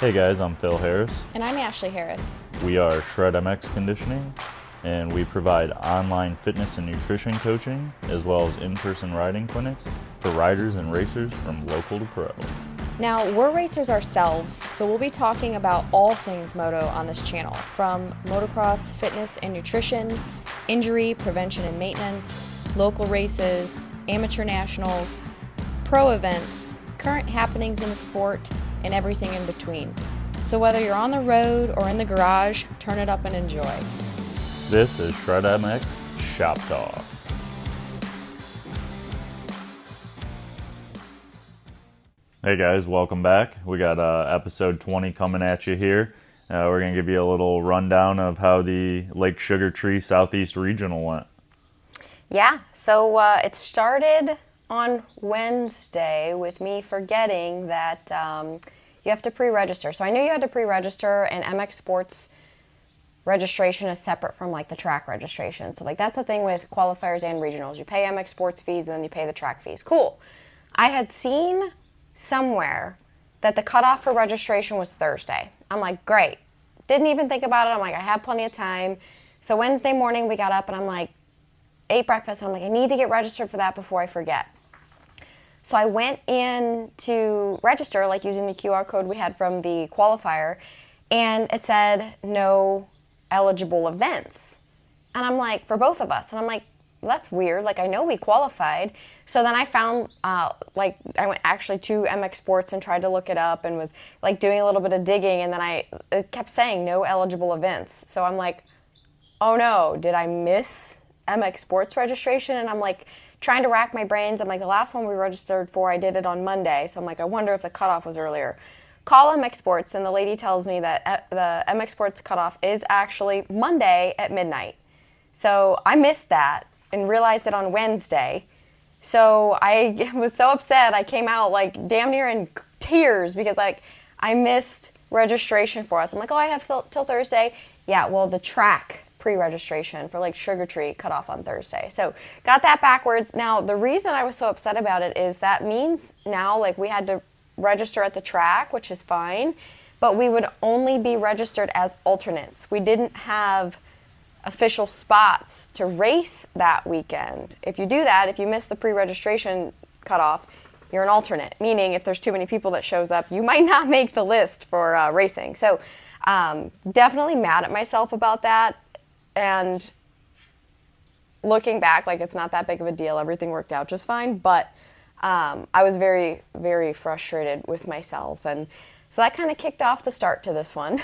Hey guys, I'm Phil Harris. And I'm Ashlee Harris. We are Shred MX Conditioning, and we provide online fitness and nutrition coaching, as well as in-person riding clinics for riders and racers from local to pro. Now, we're racers ourselves, so we'll be talking about all things moto on this channel, from motocross, fitness and nutrition, injury, prevention and maintenance, local races, amateur nationals, pro events, current happenings in the sport, and everything in between. So whether you're on the road or in the garage, turn it up and enjoy. This is Shred MX Shop Talk. Hey guys, welcome back. We got episode 20 coming at you here. We're going to give you a little rundown of how the Lake Sugar Tree Southeast Regional went. Yeah, so it started on Wednesday with me forgetting that you have to pre-register. So I knew you had to pre-register, and MX Sports registration is separate from like the track registration. So like that's the thing with qualifiers and regionals. You pay MX Sports fees and then you pay the track fees. Cool. I had seen somewhere that the cutoff for registration was Thursday. I'm like, great. Didn't even think about it. I'm like, I have plenty of time. So Wednesday morning we got up and I'm like, ate breakfast and I'm like, I need to get registered for that before I forget. So I went in to register, like using the QR code we had from the qualifier, and it said no eligible events. And I'm like, for both of us. And I'm like, well, that's weird. Like, I know we qualified. So then I found, I went actually to MX Sports and tried to look it up and was like doing a little bit of digging. And then it kept saying no eligible events. So I'm like, oh no, did I miss MX Sports registration? And I'm like trying to rack my brains. I'm like, the last one we registered for, I did it on Monday. So I'm like, I wonder if the cutoff was earlier. Call MX Sports, and the lady tells me that the MX Sports cutoff is actually Monday at midnight. So I missed that and realized it on Wednesday. So I was so upset. I came out like damn near in tears because like I missed registration for us. I'm like, oh, I have till Thursday. Yeah, well, the track pre-registration for Lake Sugar Tree cut off on Thursday. So got that backwards. Now, the reason I was so upset about it is that means now like we had to register at the track, which is fine, but we would only be registered as alternates. We didn't have official spots to race that weekend. If you do that, if you miss the pre-registration cutoff, you're an alternate, meaning if there's too many people that shows up, you might not make the list for racing. So definitely mad at myself about that. And looking back, like it's not that big of a deal. Everything worked out just fine, but I was very, very frustrated with myself. And so that kind of kicked off the start to this one.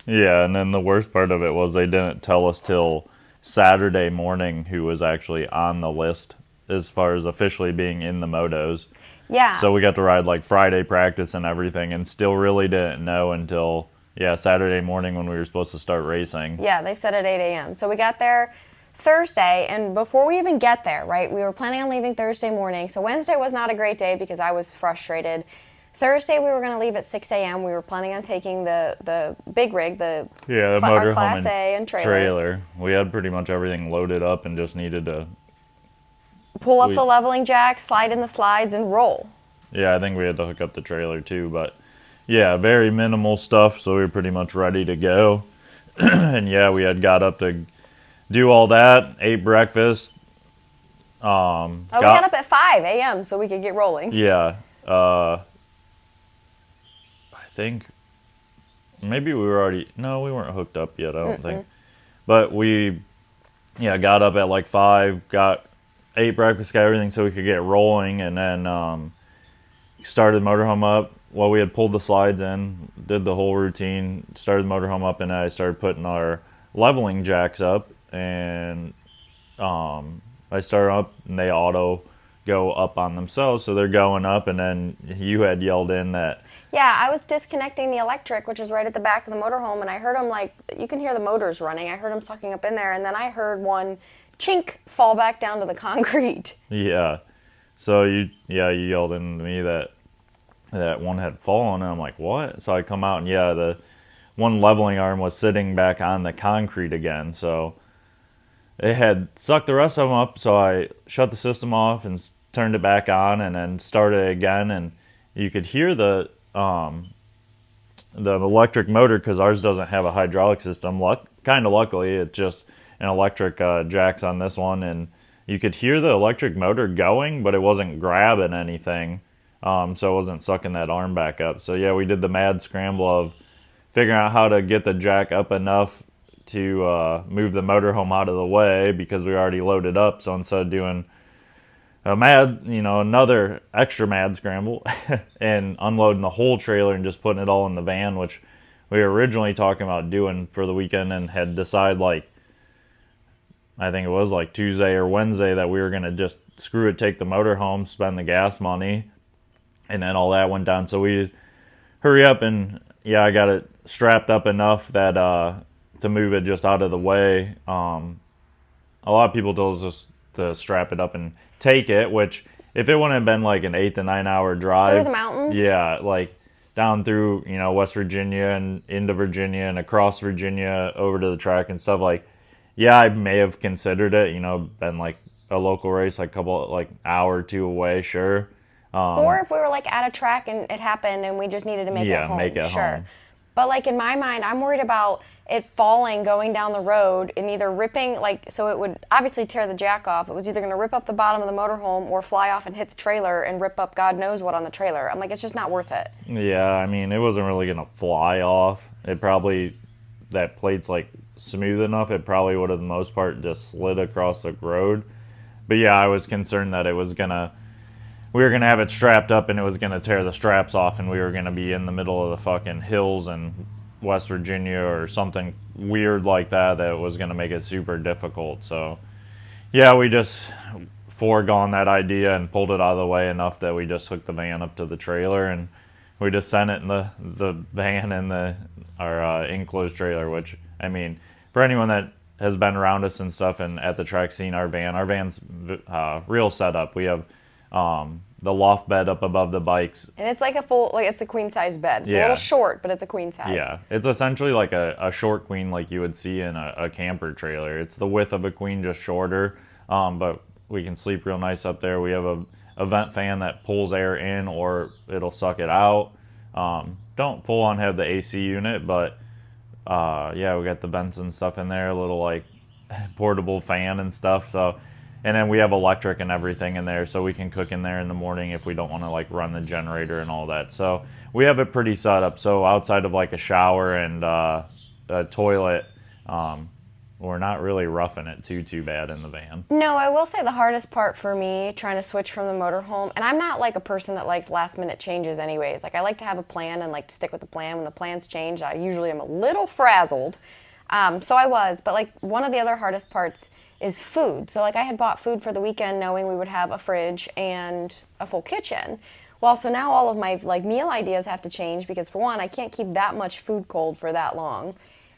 Yeah, and then the worst part of it was they didn't tell us till Saturday morning who was actually on the list as far as officially being in the motos. Yeah. So we got to ride like Friday practice and everything and still really didn't know until, Saturday morning when we were supposed to start racing. Yeah, they said at 8 a.m. So we got there Thursday, and before we even get there, right, we were planning on leaving Thursday morning. So Wednesday was not a great day because I was frustrated. Thursday we were going to leave at 6 a.m. We were planning on taking the big rig, our Class A and trailer. We had pretty much everything loaded up and just needed to pull up the leveling jack, slide in the slides, and roll. Yeah, I think we had to hook up the trailer too, but yeah, very minimal stuff, so we were pretty much ready to go. And yeah, we had got up to do all that, ate breakfast. We got up at 5 a.m. so we could get rolling. Yeah. I think maybe we were already... No, we weren't hooked up yet, I don't think. But we, got up at like 5, ate breakfast, got everything so we could get rolling, and then started the motorhome up. Well, we had pulled the slides in, did the whole routine, started the motorhome up, and I started putting our leveling jacks up, and I started up, and they auto go up on themselves, so they're going up, and then you had yelled in that... Yeah, I was disconnecting the electric, which is right at the back of the motorhome, and I heard them you can hear the motors running. I heard them sucking up in there, and then I heard one chink fall back down to the concrete. Yeah, so you yelled in to me that one had fallen, and I'm like, what? So I come out, and the one leveling arm was sitting back on the concrete again, so it had sucked the rest of them up, so I shut the system off and turned it back on and then started it again, and you could hear the the electric motor, because ours doesn't have a hydraulic system. Kind of luckily, it's just an electric jacks on this one, and you could hear the electric motor going, but it wasn't grabbing anything, so it wasn't sucking that arm back up. So yeah, we did the mad scramble of figuring out how to get the jack up enough to move the motorhome out of the way, because we already loaded up. So instead of doing another extra mad scramble and unloading the whole trailer and just putting it all in the van, which we were originally talking about doing for the weekend, and had decided, like, I think it was like Tuesday or Wednesday, that we were going to just screw it, take the motor home, spend the gas money, and then all that went down. So we hurry up, and yeah, I got it strapped up enough that to move it just out of the way. A lot of people told us to strap it up and take it, which if it wouldn't have been like an 8 to 9 hour drive through the mountains, yeah, like down through West Virginia and into Virginia and across Virginia over to the track and stuff, like, yeah, I may have considered it, been like a local race, like a couple, like hour or two away, sure. Or if we were like at a track and it happened and we just needed to make it home, sure. Home. But like in my mind, I'm worried about it falling, going down the road, and either ripping, like, so it would obviously tear the jack off. It was either going to rip up the bottom of the motorhome or fly off and hit the trailer and rip up God knows what on the trailer. I'm like, it's just not worth it. Yeah, I mean, it wasn't really going to fly off. It probably, that plate's like smooth enough, it probably would have, the most part, just slid across the road. But yeah, I was concerned that we were going to have it strapped up and it was going to tear the straps off, and we were going to be in the middle of the fucking hills in West Virginia or something weird like that was going to make it super difficult. So yeah, we just foregone that idea and pulled it out of the way enough that we just hooked the van up to the trailer, and we just sent it in the van in our enclosed trailer, which, I mean, for anyone that has been around us and stuff and at the track seen our van's real setup. We have the loft bed up above the bikes. And it's like it's a queen size bed. It's a little short, but it's a queen size. Yeah, it's essentially like a short queen, like you would see in a camper trailer. It's the width of a queen, just shorter, but we can sleep real nice up there. We have a vent fan that pulls air in or it'll suck it out. Don't full on have the AC unit, but yeah, we got the vents and stuff in there, a little like portable fan and stuff. So, and then we have electric and everything in there, so we can cook in there in the morning if we don't want to like run the generator and all that. So we have it pretty set up. So outside of like a shower and a toilet, we're not really roughing it too bad in the van. No, I will say the hardest part for me trying to switch from the motorhome, and I'm not like a person that likes last minute changes anyways. Like, I like to have a plan and like to stick with the plan. When the plans change, I usually am a little frazzled. So I was, but like one of the other hardest parts is food. So like I had bought food for the weekend knowing we would have a fridge and a full kitchen. Well, so now all of my like meal ideas have to change because, for one, I can't keep that much food cold for that long.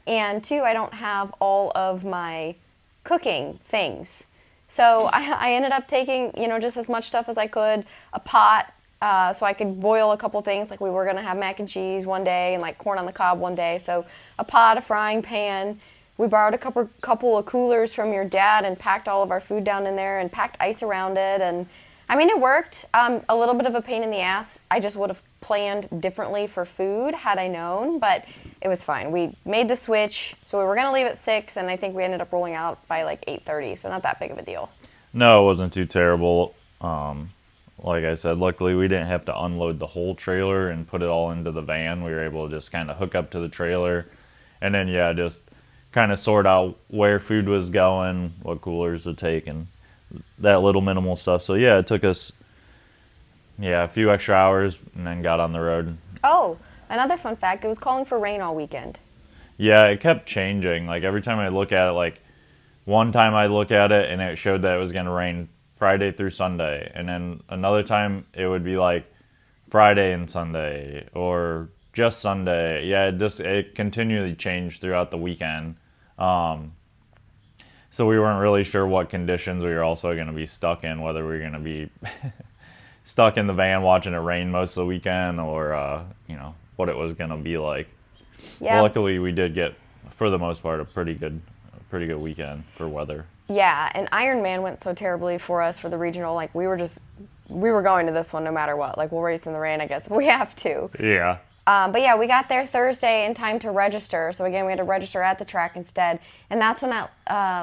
And two, I don't have all of my cooking things. So I ended up taking, just as much stuff as I could, a pot, so I could boil a couple things. Like we were going to have mac and cheese one day and like corn on the cob one day. So a pot, a frying pan. We borrowed a couple of coolers from your dad and packed all of our food down in there and packed ice around it. And I mean, it worked. A little bit of a pain in the ass. I just would have planned differently for food had I known, but it was fine. We made the switch, so we were going to leave at 6, and I think we ended up rolling out by like 8:30, so not that big of a deal. No, it wasn't too terrible. Like I said, luckily we didn't have to unload the whole trailer and put it all into the van. We were able to just kind of hook up to the trailer, and then, yeah, just kind of sort out where food was going, what coolers to take, and that little minimal stuff. So, yeah, it took us, a few extra hours, and then got on the road. Oh, another fun fact, it was calling for rain all weekend. Yeah, it kept changing. Like, every time I look at it, like, one time I look at it, and it showed that it was going to rain Friday through Sunday. And then another time, it would be, like, Friday and Sunday, or just Sunday. Yeah, it continually changed throughout the weekend. So we weren't really sure what conditions we were also going to be stuck in, whether we were going to be stuck in the van watching it rain most of the weekend, or what it was going to be like. Yeah. Luckily, we did get, for the most part, a pretty good weekend for weather. Yeah, and Ironman went so terribly for us for the regional. Like, we were going to this one no matter what. Like, we'll race in the rain, I guess, if we have to. Yeah. But yeah, we got there Thursday in time to register. So again, we had to register at the track instead. And that's when that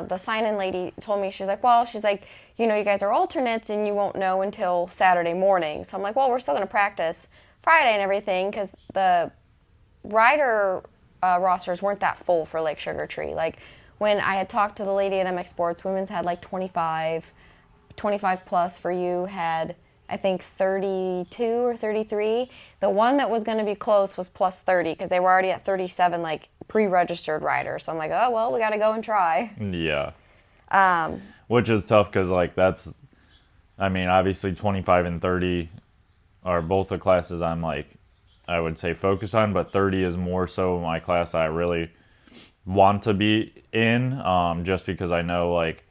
the sign-in lady told me, she's like, you know, you guys are alternates and you won't know until Saturday morning. So I'm like, well, we're still going to practice Friday and everything because the rider rosters weren't that full for Lake Sugar Tree. Like when I had talked to the lady at MX Sports, women's had like 25 plus for you had, I think 32 or 33. The one that was going to be close was plus 30 because they were already at 37 like pre-registered riders. So I'm like, oh, well, we got to go and try. Yeah. Which is tough because like that's, I mean, obviously 25 and 30 are both the classes I'm like, I would say focus on, but 30 is more so my class I really want to be in, just because I know like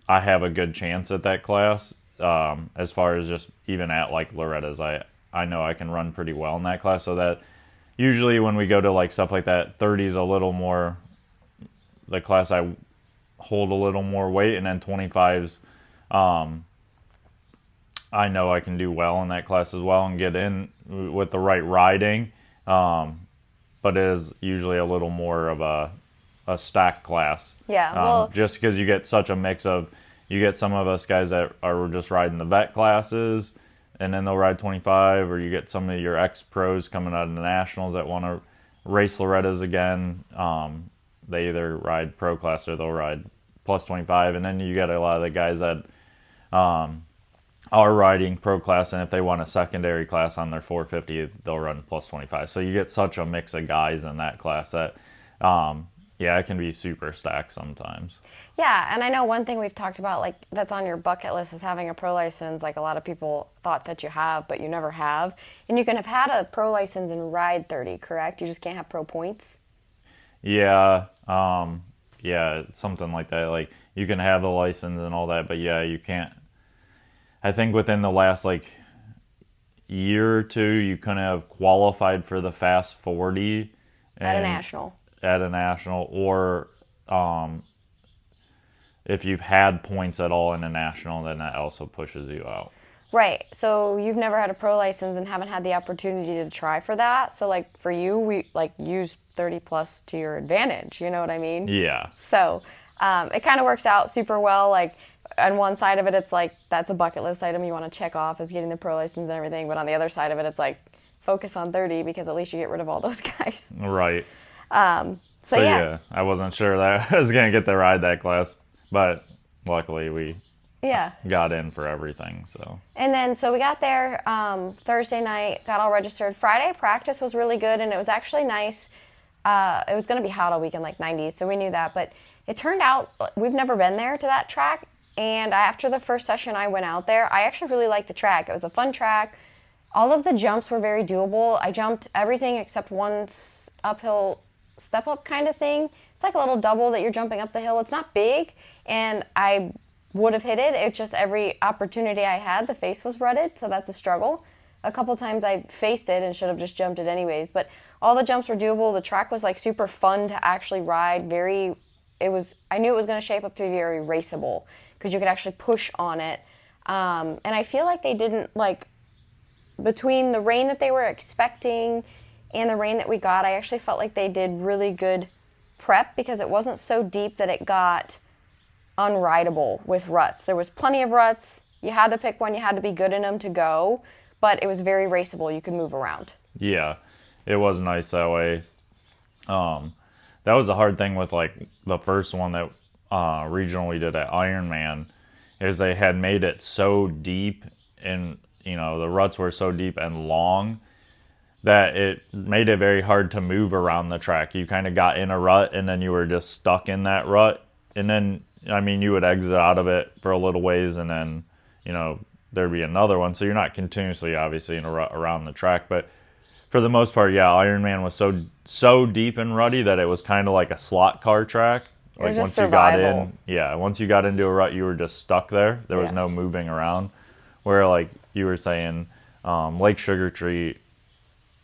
I have a good chance at that class. As far as just even at like Loretta's, I know I can run pretty well in that class. So that usually when we go to like stuff like that, 30 is a little more the class I hold a little more weight, and then 25s, I know I can do well in that class as well and get in with the right riding. But it is usually a little more of a stacked class. Yeah. Well, just because you get such a mix of, you get some of us guys that are just riding the vet classes and then they'll ride 25, or you get some of your ex-pros coming out of the nationals that want to race Loretta's again. They either ride pro class or they'll ride plus 25. And then you get a lot of the guys that are riding pro class, and if they want a secondary class on their 450, they'll run plus 25. So you get such a mix of guys in that class that, yeah, it can be super stacked sometimes. yeah, and I know one thing we've talked about, like, that's on your bucket list is having a pro license. Like, a lot of people thought that you have, but you never have. And you can have had a pro license and ride 30, correct? You just can't have pro points? Yeah, yeah, something like that. Like, you can have the license and all that, but yeah, you can't. I think within the last, like, year or two, you couldn't have qualified for the Fast 40. At a national. At a national, or if you've had points at all in a national, then that also pushes you out. Right. So you've never had a pro license and haven't had the opportunity to try for that. So, like, for you, we, like, use 30 plus to your advantage. You know what I mean? Yeah. So it kind of works out super well. Like, on one side of it, it's like that's a bucket list item you want to check off is getting the pro license and everything. But on the other side of it, it's like focus on 30 because at least you get rid of all those guys. Right. So yeah, I wasn't sure that I was going to get to ride that class, but luckily we got in for everything. So. And then, so we got there Thursday night, got all registered. Friday practice was really good, and it was actually nice. It was going to be hot all weekend, like 90s, so we knew that. But it turned out we've never been there to that track. And after the first session I went out there, I actually really liked the track. It was a fun track. All of the jumps were very doable. I jumped everything except one uphill step-up kind of thing. It's like a little double that you're jumping up the hill. It's not big, and I would have hit it. It's just every opportunity I had, the face was rutted, so that's a struggle. A couple times I faced it and should have just jumped it anyways. But all the jumps were doable. The track was like super fun to actually ride. I knew it was going to shape up to be very raceable because you could actually push on it. And I feel like they didn't, like, between the rain that they were expecting and the rain that we got, I actually felt like they did really good prep because it wasn't so deep that it got unrideable with ruts. There was plenty of ruts. You had to pick one. You had to be good in them to go, but it was very raceable. You could move around. Yeah, it was nice that way. That was the hard thing with, like, the first one that regional we did at Ironman, is they had made it so deep, and, you know, the ruts were so deep and long that it made it very hard to move around the track. You kind of got in a rut and then you were just stuck in that rut. And then, I mean, you would exit out of it for a little ways and then, you know, there'd be another one. So you're not continuously, obviously, in a rut around the track. But for the most part, yeah, Ironman was so deep and rutty that it was kind of like a slot car track. Like, once you got in, once you got into a rut, you were just stuck there. There was no moving around. Where, like you were saying, Lake Sugar Tree,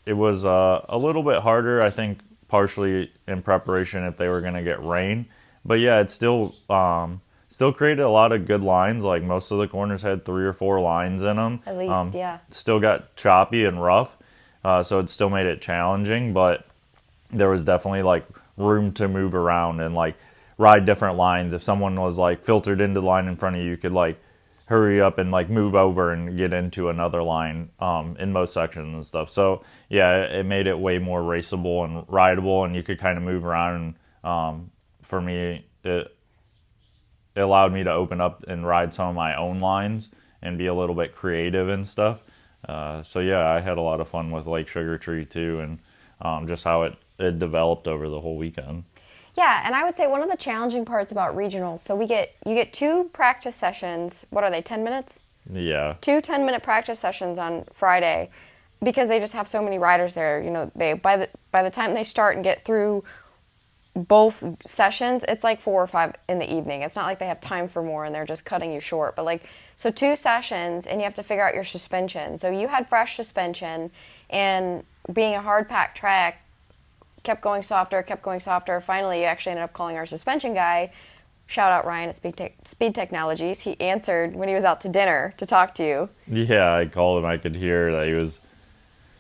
it was a little bit harder, I think, partially in preparation if they were going to get rain. But yeah, it still created a lot of good lines. Like, most of the corners had 3 or 4 lines in them. At least, yeah. Still got choppy and rough. so it still made it challenging, but there was definitely like room to move around and like ride different lines. If someone was like filtered into the line in front of you, you could like hurry up and like move over and get into another line in most sections and stuff. So yeah, it made it way more raceable and rideable, and you could kind of move around. And for me, it allowed me to open up and ride some of my own lines and be a little bit creative and stuff. So yeah, I had a lot of fun with Lake Sugar Tree too, and just how it developed over the whole weekend. Yeah, and I would say one of the challenging parts about regionals, so you get 2 practice sessions. What are they, 10 minutes? Yeah. 2 10-minute practice sessions on Friday, because they just have so many riders there. You know, they by the time they start and get through both sessions, it's like 4 or 5 in the evening. It's not like they have time for more and they're just cutting you short. But like, so 2 sessions, and you have to figure out your suspension. So you had fresh suspension, and being a hard pack track, kept going softer. Finally, you actually ended up calling our suspension guy. Shout out Ryan at Speed Technologies. He answered when he was out to dinner to talk to you. Yeah, I called him. I could hear that he was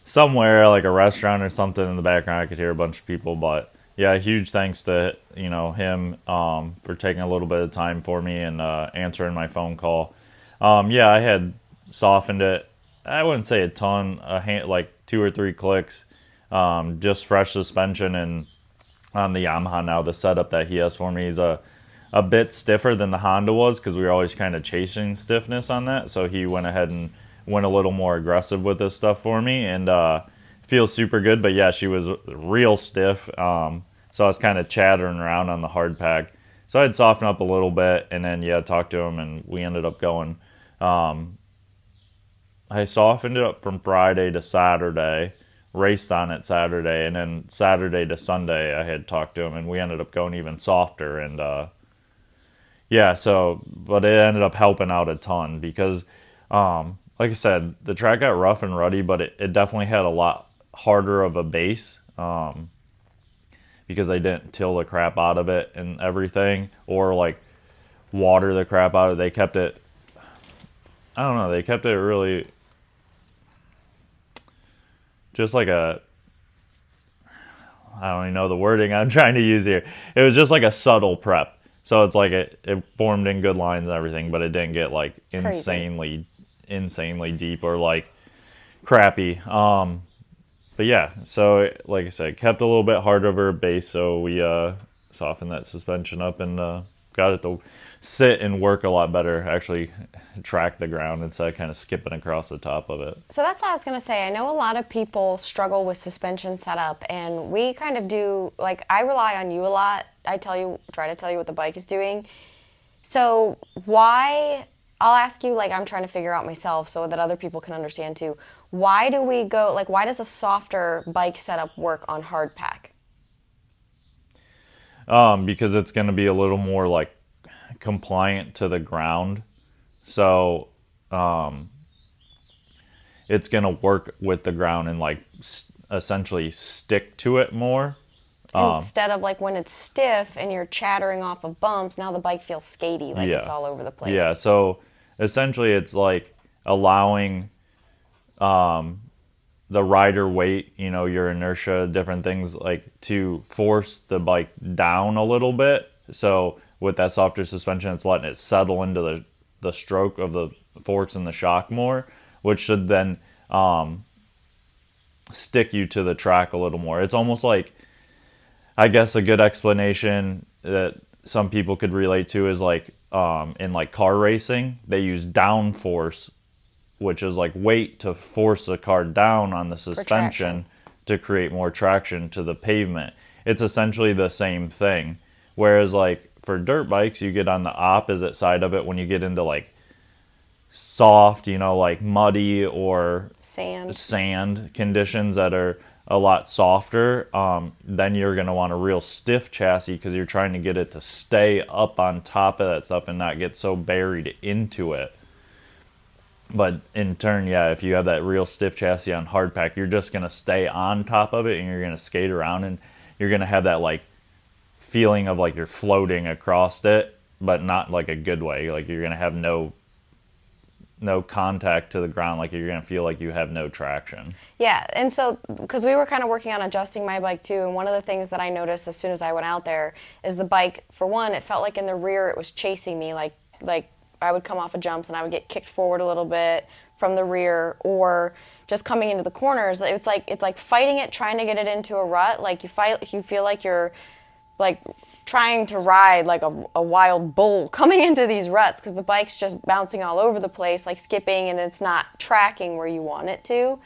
somewhere, like a restaurant or something in the background. I could hear a bunch of people, but yeah, huge thanks to him for taking a little bit of time for me and answering my phone call. Yeah, I had softened it. I wouldn't say a ton, like 2 or 3 clicks. Just fresh suspension, and on the Yamaha now, the setup that he has for me is a bit stiffer than the Honda was, because we were always kind of chasing stiffness on that. So he went ahead and went a little more aggressive with this stuff for me, and feels super good. But yeah, she was real stiff, so I was kind of chattering around on the hard pack. So I'd soften up a little bit, and then yeah, talked to him, and we ended up going. I softened it up from Friday to Saturday, raced on it Saturday, and then Saturday to Sunday I had talked to him, and we ended up going even softer. And yeah, so but it ended up helping out a ton, because like I said, the track got rough and ruddy, but it definitely had a lot harder of a base, because they didn't till the crap out of it and everything, or like water the crap out of it. They kept it, I don't know, they kept it really just like I don't even know the wording I'm trying to use here. It was just like a subtle prep. So it's like it formed in good lines and everything, but it didn't get like insanely deep or like crappy. But yeah, so like I said, kept a little bit harder of a base, so we softened that suspension up and got it to sit and work a lot better, actually track the ground instead of kind of skipping across the top of it. So that's what I was going to say. I know a lot of people struggle with suspension setup, and we kind of do, like, I rely on you a lot. I try to tell you what the bike is doing. So why, I'll ask you, like, I'm trying to figure out myself so that other people can understand too. Why do we go, like, why does a softer bike setup work on hard pack? Because it's going to be a little more like compliant to the ground. So it's going to work with the ground and like essentially stick to it more. Instead of like when it's stiff and you're chattering off of bumps, now the bike feels skatey, like it's all over the place. Yeah, so essentially it's like allowing the rider weight, your inertia, different things, like to force the bike down a little bit. So with that softer suspension, it's letting it settle into the stroke of the forks and the shock more, which should then stick you to the track a little more. It's almost like, I guess a good explanation that some people could relate to is like in like car racing, they use downforce, which is like weight to force the car down on the suspension to create more traction to the pavement. It's essentially the same thing. Whereas like for dirt bikes, you get on the opposite side of it when you get into like soft, like muddy or sand conditions that are a lot softer. Then you're going to want a real stiff chassis, because you're trying to get it to stay up on top of that stuff and not get so buried into it. But in turn, yeah, if you have that real stiff chassis on hardpack, you're just going to stay on top of it and you're going to skate around, and you're going to have that like feeling of like you're floating across it, but not like a good way. Like you're going to have no no contact to the ground, like you're going to feel like you have no traction. Yeah, and so, because we were kind of working on adjusting my bike too, and one of the things that I noticed as soon as I went out there is the bike, for one, it felt like in the rear it was chasing me, like I would come off of jumps and I would get kicked forward a little bit from the rear, or just coming into the corners. It's like fighting it, trying to get it into a rut. Like you feel like you're like trying to ride like a wild bull coming into these ruts, because the bike's just bouncing all over the place, like skipping, and it's not tracking where you want it to.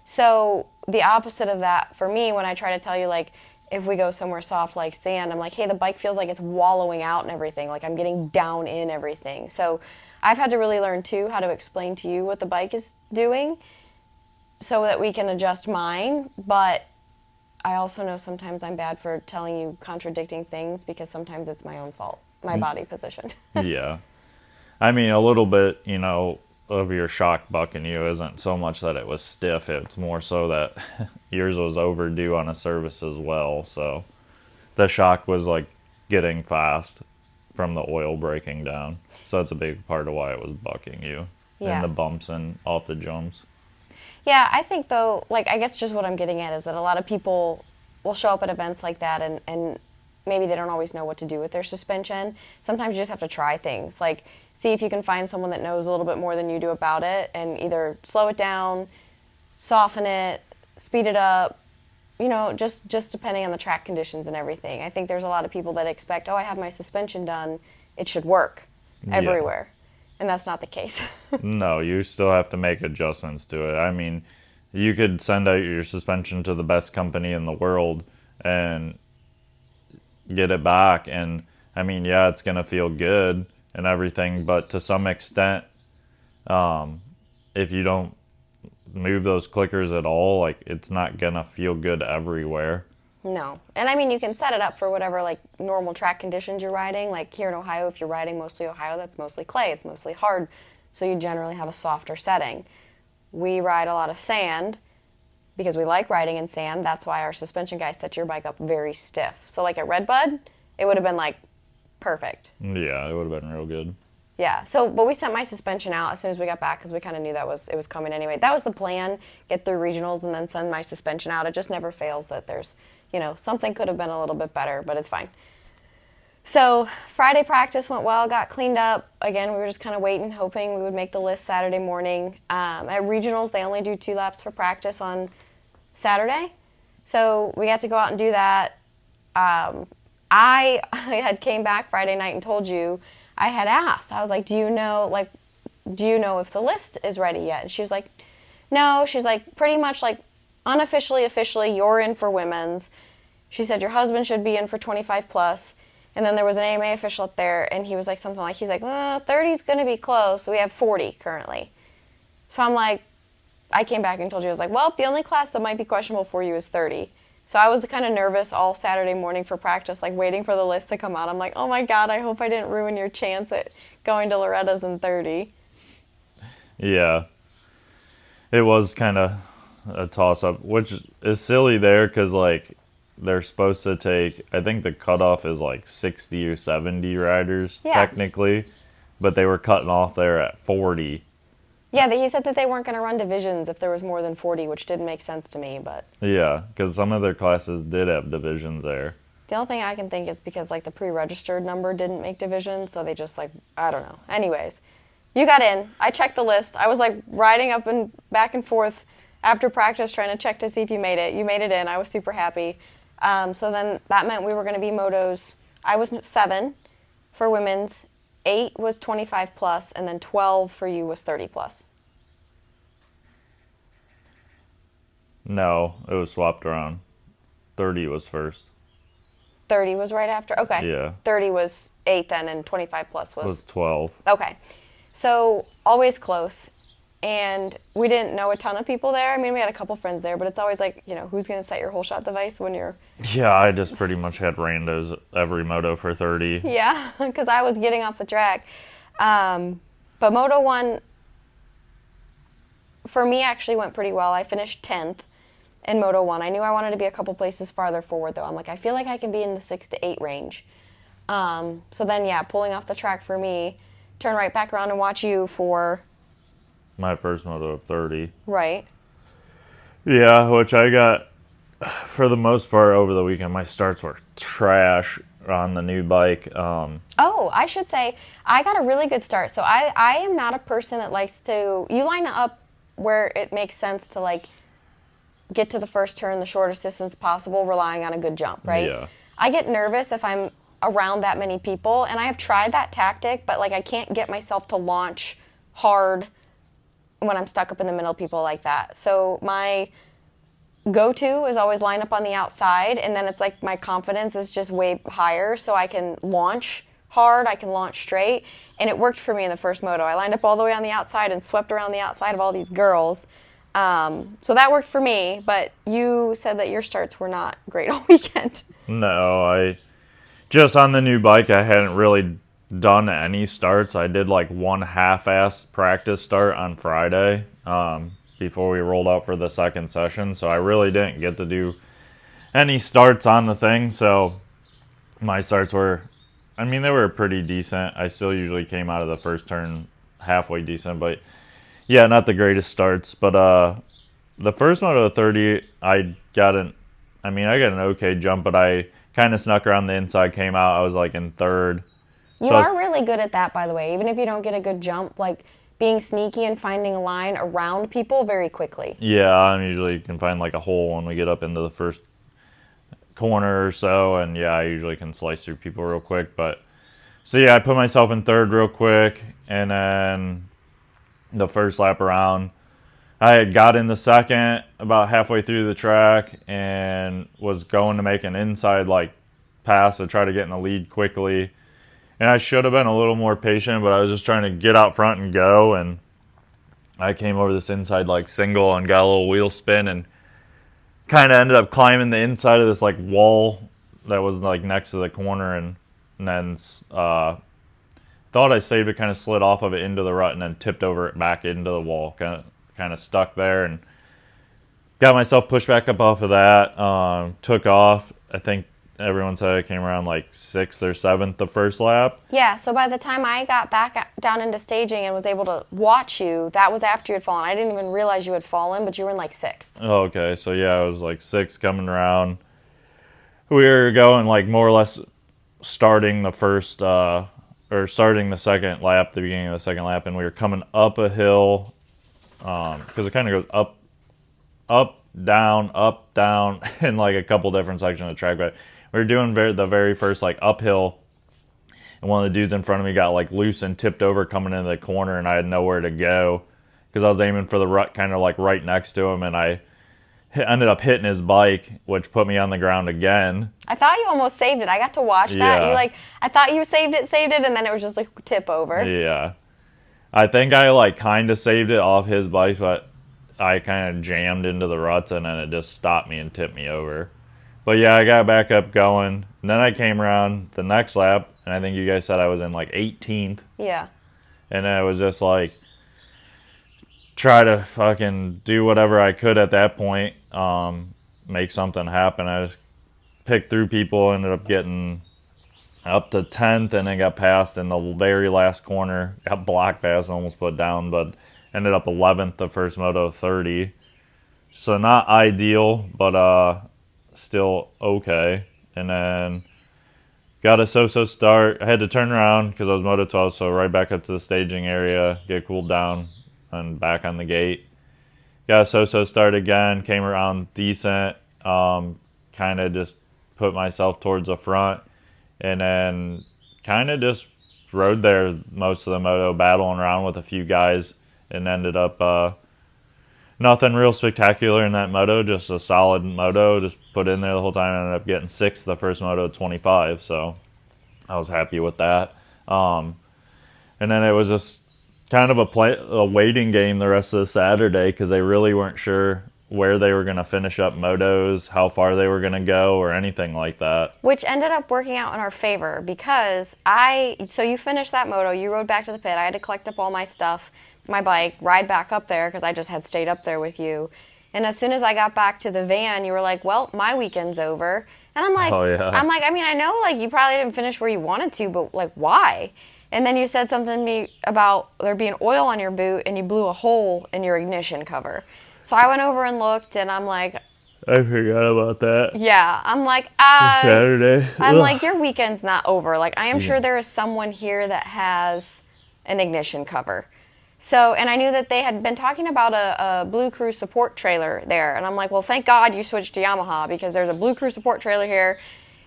So the opposite of that for me, when I try to tell you, like, if we go somewhere soft like sand, I'm like, hey, the bike feels like it's wallowing out and everything, like I'm getting down in everything. So I've had to really learn too how to explain to you what the bike is doing so that we can adjust mine. But I also know sometimes I'm bad for telling you contradicting things, because sometimes it's my own fault, my body position. Yeah. I mean, a little bit, of your shock bucking you isn't so much that it was stiff. It's more so that yours was overdue on a service as well. So the shock was like getting fast from the oil breaking down. So that's a big part of why it was bucking you. Yeah. And the bumps and off the jumps. Yeah, I think though, like, I guess just what I'm getting at is that a lot of people will show up at events like that and maybe they don't always know what to do with their suspension. Sometimes you just have to try things. Like, see if you can find someone that knows a little bit more than you do about it, and either slow it down, soften it, speed it up, just depending on the track conditions and everything. I think there's a lot of people that expect, oh, I have my suspension done, it should work everywhere. Yeah. And that's not the case. No, you still have to make adjustments to it. I mean, you could send out your suspension to the best company in the world and get it back. And, I mean, yeah, it's going to feel good and everything. But to some extent, if you don't move those clickers at all, like, it's not going to feel good everywhere. No. And I mean, you can set it up for whatever, like, normal track conditions you're riding. Like here in Ohio, if you're riding mostly Ohio, that's mostly clay. It's mostly hard. So you generally have a softer setting. We ride a lot of sand because we like riding in sand. That's why our suspension guy set your bike up very stiff. So like at Redbud, it would have been like perfect. Yeah, it would have been real good. Yeah. So, but we sent my suspension out as soon as we got back because we kind of knew it was coming anyway. That was the plan, get through regionals and then send my suspension out. It just never fails that there's, something could have been a little bit better, but it's fine. So Friday practice went well, got cleaned up. Again, we were just kind of waiting, hoping we would make the list Saturday morning. At regionals, they only do 2 laps for practice on Saturday. So we got to go out and do that. I had came back Friday night and told you, I had asked, I was like, do you know if the list is ready yet? And she was like, no. She's like, pretty much like unofficially, officially, you're in for women's. She said your husband should be in for 25 plus. And then there was an AMA official up there, and he was like something like, 30 is going to be close. So we have 40 currently. So I'm like, I came back and told you, I was like, well, the only class that might be questionable for you is 30. So I was kind of nervous all Saturday morning for practice, like waiting for the list to come out. I'm like, oh my God, I hope I didn't ruin your chance at going to Loretta's in 30. Yeah. It was kind of a toss-up, which is silly there because, like, they're supposed to take, I think the cutoff is like 60 or 70 riders, technically, but they were cutting off there at 40. Yeah, he said that they weren't going to run divisions if there was more than 40, which didn't make sense to me, but... Yeah, because some of their classes did have divisions there. The only thing I can think is because, like, the pre-registered number didn't make divisions, so they just, like, I don't know. Anyways, you got in. I checked the list. I was, like, riding up and back and forth after practice trying to check to see if you made it. You made it in. I was super happy. So then that meant we were going to be motos. I was 7 for women's, 8 was 25 plus, and then 12 for you was 30 plus. No, it was swapped around. 30 was first. 30 was right after? Okay. Yeah. 30 was 8 then, and 25 plus was 12. Okay. So always close. And we didn't know a ton of people there. I mean, we had a couple friends there, but it's always like, who's going to set your whole shot device when you're... Yeah, I just pretty much had randos every moto for 30. Yeah, because I was getting off the track. But Moto 1, for me, actually went pretty well. I finished 10th in Moto 1. I knew I wanted to be a couple places farther forward, though. I'm like, I feel like I can be in the 6 to 8 range. So then, pulling off the track for me, turn right back around and watch you for my first moto of 30. Right. Yeah, which I got, for the most part, over the weekend. My starts were trash on the new bike. Oh, I should say, I got a really good start. So I am not a person that likes to, you line up where it makes sense to like get to the first turn the shortest distance possible, relying on a good jump, right? Yeah. I get nervous if I'm around that many people, and I have tried that tactic, but like I can't get myself to launch hard when I'm stuck up in the middle of people like that. So my go-to is always line up on the outside, and then it's like my confidence is just way higher, so I can launch hard, I can launch straight, and it worked for me in the first moto. I lined up all the way on the outside and swept around the outside of all these girls. So that worked for me, but you said that your starts were not great all weekend. No, I just on the new bike, I hadn't really done any starts. I did like one half-ass practice start on Friday before we rolled out for the second session, so I really didn't get to do any starts on the thing. So my starts were, I mean, they were pretty decent. I still usually came out of the first turn halfway decent, but yeah, not the greatest starts. But the first moto of 30, I got an okay jump, but I kind of snuck around the inside, came out. I was like in third. You are really good at that, by the way. Even if you don't get a good jump, like being sneaky and finding a line around people very quickly. Yeah, I usually can find like a hole when we get up into the first corner or so, and yeah, I usually can slice through people real quick. But so yeah, I put myself in third real quick, and then the first lap around, I had got in the second about halfway through the track and was going to make an inside like pass to try to get in the lead quickly. And I should have been a little more patient, but I was just trying to get out front and go. And I came over this inside like single and got a little wheel spin and kind of ended up climbing the inside of this like wall that was like next to the corner, and then thought I saved it, kind of slid off of it into the rut and then tipped over it back into the wall, kind of stuck there, and got myself pushed back up off of that. Took off. I think everyone said I came around like 6th or 7th the first lap. Yeah, so by the time I got back down into staging and was able to watch you, that was after you had fallen. I didn't even realize you had fallen, but you were in like 6th. Oh, okay, so yeah, I was like 6th coming around. We were going like more or less starting the first, or starting the second lap, the beginning of the second lap, and we were coming up a hill, because it kind of goes up, down, in like a couple different sections of the track. But we were doing the very first like uphill, and one of the dudes in front of me got like loose and tipped over coming into the corner, and I had nowhere to go because I was aiming for the rut kind of like right next to him, and I ended up hitting his bike, which put me on the ground again. I thought you almost saved it. I got to watch that. Yeah. I thought you saved it, and then it was just like tip over. Yeah. I think I like kind of saved it off his bike, but I kind of jammed into the ruts, and then it just stopped me and tipped me over. But yeah, I got back up going. And then I came around the next lap, and I think you guys said I was in like 18th. Yeah. And I was just like, try to fucking do whatever I could at that point, make something happen. I just picked through people, ended up getting up to 10th, and then got passed in the very last corner. Got blocked past and almost put down, but ended up 11th the first moto 30. So not ideal, but still okay. And then got a so-so start. I had to turn around because I was moto 12, so right back up to the staging area, get cooled down, and back on the gate. Got a so-so start again, came around decent, kind of just put myself towards the front, and then kind of just rode there most of the moto, battling around with a few guys, and ended up nothing real spectacular in that moto, just a solid moto, just put in there the whole time. I ended up getting 6th the first moto 25, so I was happy with that. And then it was just kind of a waiting game the rest of the Saturday, because they really weren't sure where they were going to finish up motos, how far they were going to go, or anything like that. Which ended up working out in our favor, because so you finished that moto, you rode back to the pit, I had to collect up all my stuff, my bike, ride back up there, because I just had stayed up there with you. And as soon as I got back to the van, you were like, well, my weekend's over. And I'm like, Oh, yeah. I mean, I know like you probably didn't finish where you wanted to, but like why? And then you said something to me about there being oil on your boot, and you blew a hole in your ignition cover. So I went over and looked, and I'm like, I forgot about that. yeah, I'm like, Saturday. I'm Ugh. like, your weekend's not over. Like, I am Yeah. sure there is someone here that has an ignition cover. So, and I knew that they had been talking about a Blue Crew support trailer there. And I'm like, well, thank God you switched to Yamaha, because there's a Blue Crew support trailer here.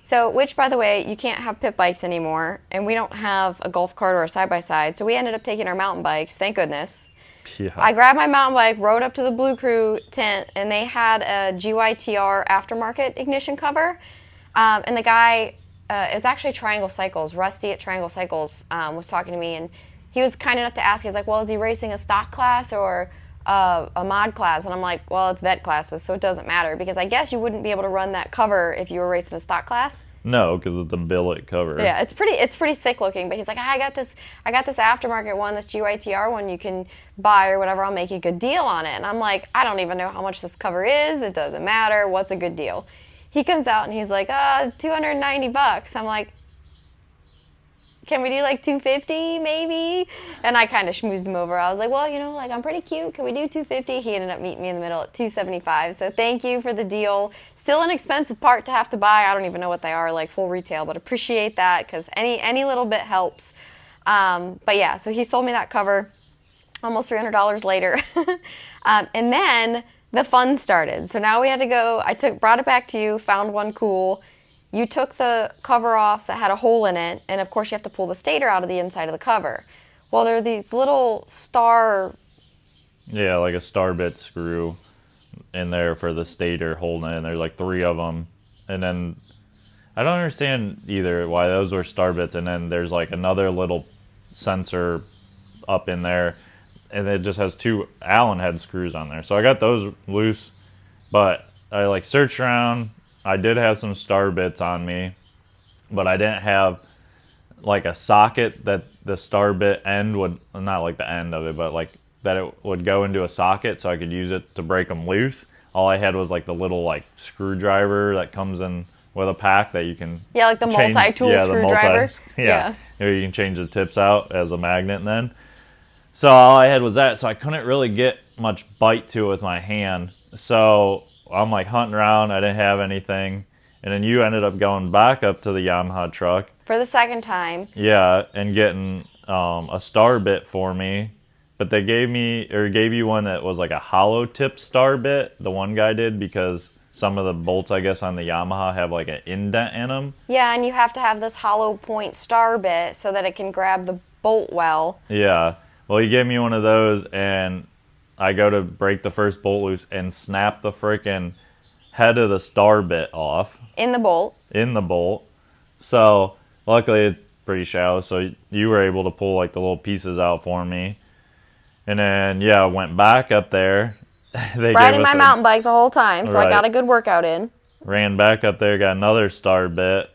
So, which, by the way, you can't have pit bikes anymore. And we don't have a golf cart or a side-by-side. So we ended up taking our mountain bikes, thank goodness. Yeah. I grabbed my mountain bike, rode up to the Blue Crew tent, and they had a GYTR aftermarket ignition cover. And the guy is actually Triangle Cycles. Rusty at Triangle Cycles was talking to me, and he was kind enough to ask. He's like, well, is he racing a stock class or a mod class? And I'm like, well, it's vet classes, so it doesn't matter, because I guess you wouldn't be able to run that cover if you were racing a stock class. No, because it's a billet cover. Yeah, it's pretty sick looking. But he's like, I got this aftermarket one, this GYTR one you can buy or whatever. I'll make you a good deal on it. And I'm like, I don't even know how much this cover is. It doesn't matter. What's a good deal? He comes out and he's like, $290. I'm like, can we do like $250 maybe? And I kind of schmoozed him over. I was like, well, like, I'm pretty cute. Can we do $250? He ended up meeting me in the middle at $275. So thank you for the deal. Still an expensive part to have to buy. I don't even know what they are, like full retail, but appreciate that, because any little bit helps. But yeah, so he sold me that cover almost $300 later. And then the fun started. So now we had to go. Brought it back to you, found one cool. You took the cover off that had a hole in it, and of course you have to pull the stator out of the inside of the cover. Well, there are these little Yeah, like a star bit screw in there for the stator holding it, and there's like 3 of them. And then I don't understand either why those were star bits, and then there's like another little sensor up in there, and it just has 2 Allen head screws on there. So I got those loose, but I like searched around. I did have some star bits on me, but I didn't have like a socket that the star bit end would, not like the end of it, but like that it would go into a socket so I could use it to break them loose. All I had was like the little like screwdriver that comes in with a pack that you can like the change, multi-tool screwdriver. Yeah. Or you can change the tips out as a magnet then. So all I had was that, so I couldn't really get much bite to it with my hand. So I'm like hunting around, I didn't have anything. And then you ended up going back up to the Yamaha truck. For the second time. Yeah, and getting a star bit for me. But they gave you one that was like a hollow tip star bit, the one guy did, because some of the bolts, I guess, on the Yamaha have like an indent in them. Yeah, and you have to have this hollow point star bit so that it can grab the bolt well. Yeah. Well, he gave me one of those, and I go to break the first bolt loose and snap the freaking head of the star bit off. In the bolt. So luckily it's pretty shallow, so you were able to pull like the little pieces out for me. And then I went back up there. Riding my mountain bike the whole time, so right. I got a good workout in. Ran back up there, got another star bit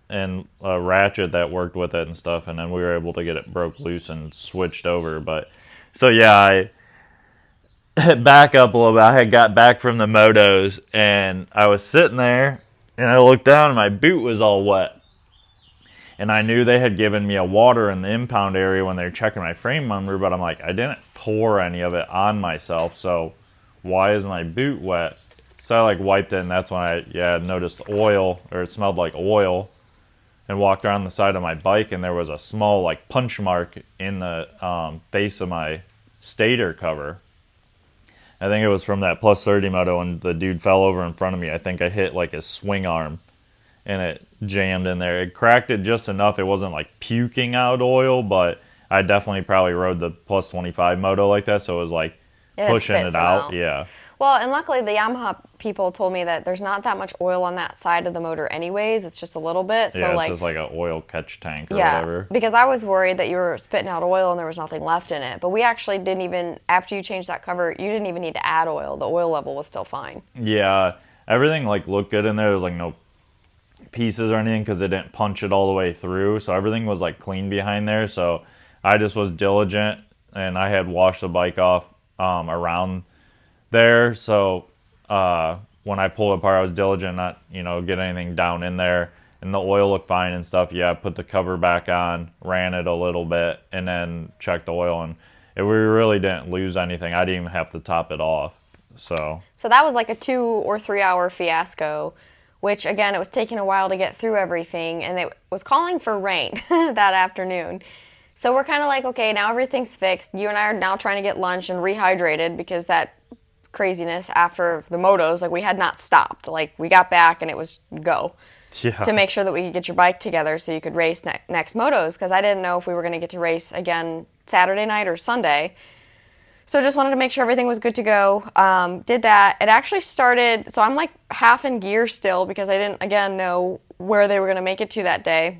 and a ratchet that worked with it and stuff, and then we were able to get it broke loose and switched over. But so I back up a little bit. I had got back from the motos, and I was sitting there, and I looked down, and my boot was all wet. And I knew they had given me a water in the impound area when they were checking my frame number, but I'm like, I didn't pour any of it on myself, so why is my boot wet? So I like wiped it, and that's when I noticed oil, or it smelled like oil, and walked around the side of my bike, and there was a small like punch mark in the face of my stator cover. I think it was from that plus 30 moto, and the dude fell over in front of me. I think I hit like his swing arm, and it jammed in there. It cracked it just enough. It wasn't like puking out oil, but I definitely probably rode the plus 25 moto like that, so it was like pushing it out. Yeah. Well, and luckily the Yamaha people told me that there's not that much oil on that side of the motor anyways. It's just a little bit. So it's just like an oil catch tank or whatever. Because I was worried that you were spitting out oil and there was nothing left in it. But we actually didn't even, after you changed that cover, you didn't even need to add oil. The oil level was still fine. Yeah. Everything like looked good in there. There was like no pieces or anything because it didn't punch it all the way through. So everything was like clean behind there. So I just was diligent, and I had washed the bike off around there. So when I pulled it apart, I was diligent not, get anything down in there. and the oil looked fine and stuff. Yeah, I put the cover back on, ran it a little bit, and then checked the oil, and we really didn't lose anything. I didn't even have to top it off. So that was like a 2 or 3 hour fiasco, which again, it was taking a while to get through everything, and it was calling for rain that afternoon. So we're kind of like, okay, now everything's fixed. You and I are now trying to get lunch and rehydrated because that craziness after the motos, like we had not stopped. Like we got back and it was go. Yeah. To make sure that we could get your bike together so you could race next motos, because I didn't know if we were going to get to race again Saturday night or Sunday. So just wanted to make sure everything was good to go. Did that. It actually started, so I'm like half in gear still because I didn't, again, know where they were going to make it to that day.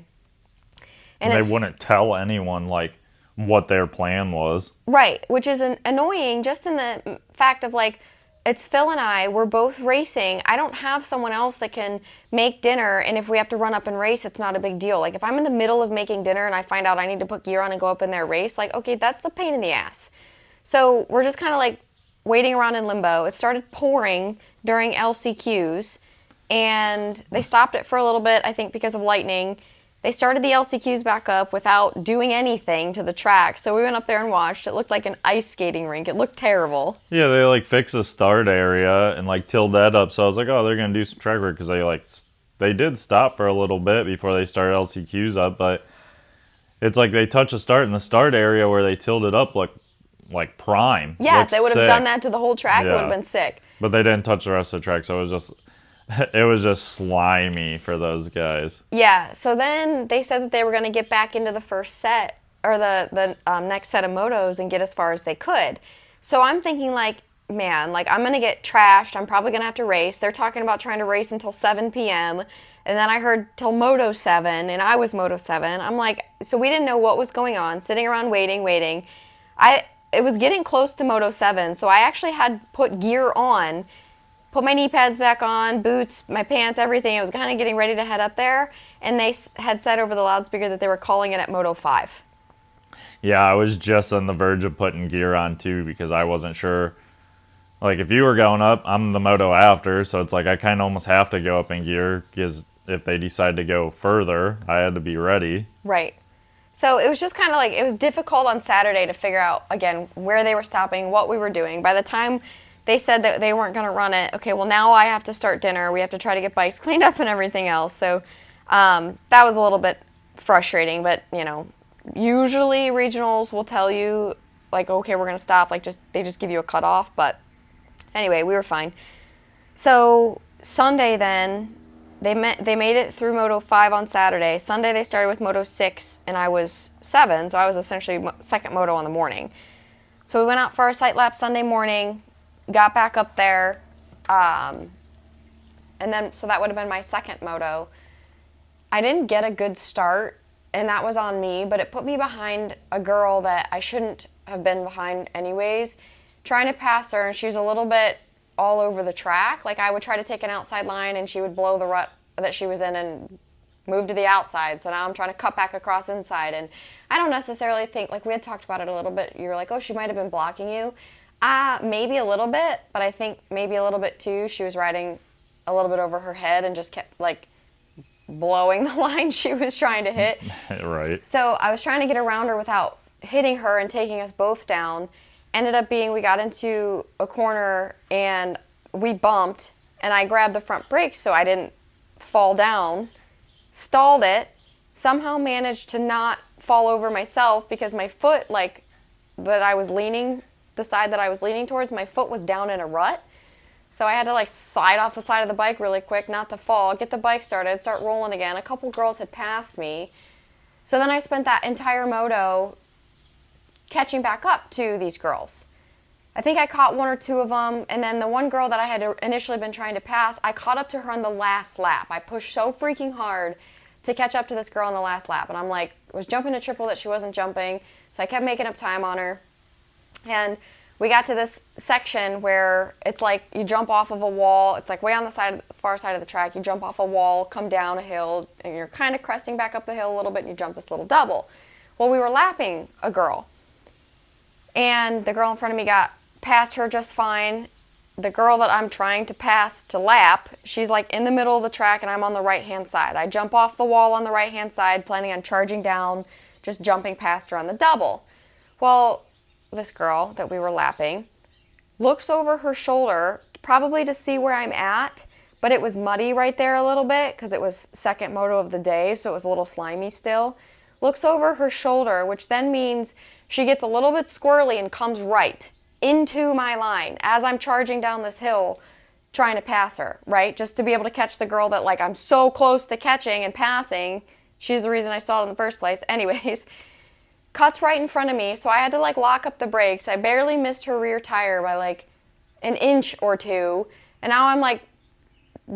And they wouldn't tell anyone, like, what their plan was. Right, which is annoying just in the fact of, like, it's Phil and I, we're both racing. I don't have someone else that can make dinner, and if we have to run up and race, it's not a big deal. Like, if I'm in the middle of making dinner and I find out I need to put gear on and go up in their race, like, okay, that's a pain in the ass. So we're just kind of, like, waiting around in limbo. It started pouring during LCQs, and they stopped it for a little bit, I think because of lightning. They started the LCQs back up without doing anything to the track. So we went up there and watched. It looked like an ice skating rink. It looked terrible. Yeah, they like fixed the start area and like tilled that up. So I was like, oh, they're going to do some track work because they did stop for a little bit before they started LCQs up. But it's like they touched the start in the start area where they tilled it up like prime. Yeah, if they would have done that to the whole track, it would have been sick. But they didn't touch the rest of the track. So it was just slimy for those guys. Yeah, so then they said that they were going to get back into the first set, or the next set of motos and get as far as they could. So I'm thinking like, man, like I'm going to get trashed. I'm probably going to have to race. They're talking about trying to race until 7 p.m. And then I heard till Moto 7, and I was Moto 7. I'm like, so we didn't know what was going on, sitting around waiting. It was getting close to Moto 7, so I actually had put gear on, put my knee pads back on, boots, my pants, everything. I was kind of getting ready to head up there, and they had said over the loudspeaker that they were calling it at Moto 5. Yeah, I was just on the verge of putting gear on too because I wasn't sure. Like, if you were going up, I'm the moto after, so it's like I kind of almost have to go up in gear because if they decide to go further, I had to be ready. Right. So it was just kind of like, it was difficult on Saturday to figure out, again, where they were stopping, what we were doing. By the time they said that they weren't going to run it, okay, well, now I have to start dinner. We have to try to get bikes cleaned up and everything else. So that was a little bit frustrating, but, you know, usually regionals will tell you, like, okay, we're going to stop. Like, they just give you a cutoff. But anyway, we were fine. So Sunday then, they made it through Moto 5 on Saturday. Sunday they started with Moto 6, and I was 7, so I was essentially second moto on the morning. So we went out for our sight lap Sunday morning, got back up there, and then, so that would have been my second moto. I didn't get a good start, and that was on me, but it put me behind a girl that I shouldn't have been behind anyways, trying to pass her, and she was a little bit all over the track. Like, I would try to take an outside line, and she would blow the rut that she was in and move to the outside. So now I'm trying to cut back across inside, and I don't necessarily think, like, we had talked about it a little bit. You're like, oh, she might have been blocking you. Maybe a little bit, but I think maybe a little bit too. She was riding a little bit over her head and just kept, like, blowing the line she was trying to hit. Right. So I was trying to get around her without hitting her and taking us both down. Ended up being, we got into a corner and we bumped, and I grabbed the front brakes so I didn't fall down, stalled it, somehow managed to not fall over myself because my foot, like, that I was leaning, the side that I was leaning towards, my foot was down in a rut. So I had to, like, slide off the side of the bike really quick, not to fall, get the bike started, start rolling again. A couple girls had passed me. So then I spent that entire moto catching back up to these girls. I think I caught one or two of them, and then the one girl that I had initially been trying to pass, I caught up to her on the last lap. I pushed so freaking hard to catch up to this girl on the last lap, and I'm like, was jumping a triple that she wasn't jumping, so I kept making up time on her. And we got to this section where it's like you jump off of a wall. It's like way on the far side of the track. You jump off a wall, come down a hill, and you're kind of cresting back up the hill a little bit, and you jump this little double. Well, we were lapping a girl, and the girl in front of me got past her just fine, the girl that I'm trying to pass to lap, she's like in the middle of the track and I'm on the right-hand side. I jump off the wall on the right-hand side, planning on charging down, just jumping past her on the double. Well, this girl that we were lapping looks over her shoulder, probably to see where I'm at, but it was muddy right there a little bit because it was second moto of the day, so it was a little slimy still. Looks over her shoulder, which then means she gets a little bit squirrely and comes right into my line as I'm charging down this hill trying to pass her, right? Just to be able to catch the girl that like I'm so close to catching and passing. She's the reason I saw it in the first place. Anyways, cuts right in front of me, so I had to like lock up the brakes. I barely missed her rear tire by like an inch or two, and now I'm like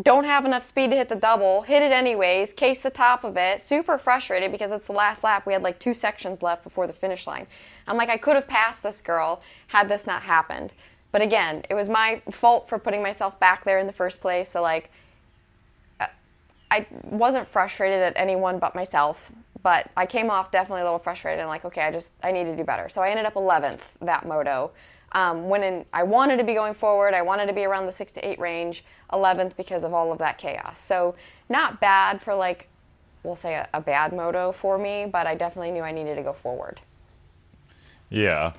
don't have enough speed to hit the double, hit it anyways, case the top of it, super frustrated because it's the last lap. We had like 2 sections left before the finish line. I'm like, I could have passed this girl had this not happened. But again, it was my fault for putting myself back there in the first place. So like, I wasn't frustrated at anyone but myself, but I came off definitely a little frustrated and like, okay, I need to do better. So I ended up 11th that moto. When I wanted to be going forward, I wanted to be around the 6 to 8 range, 11th because of all of that chaos. So not bad for like, we'll say a bad moto for me, but I definitely knew I needed to go forward. Yeah.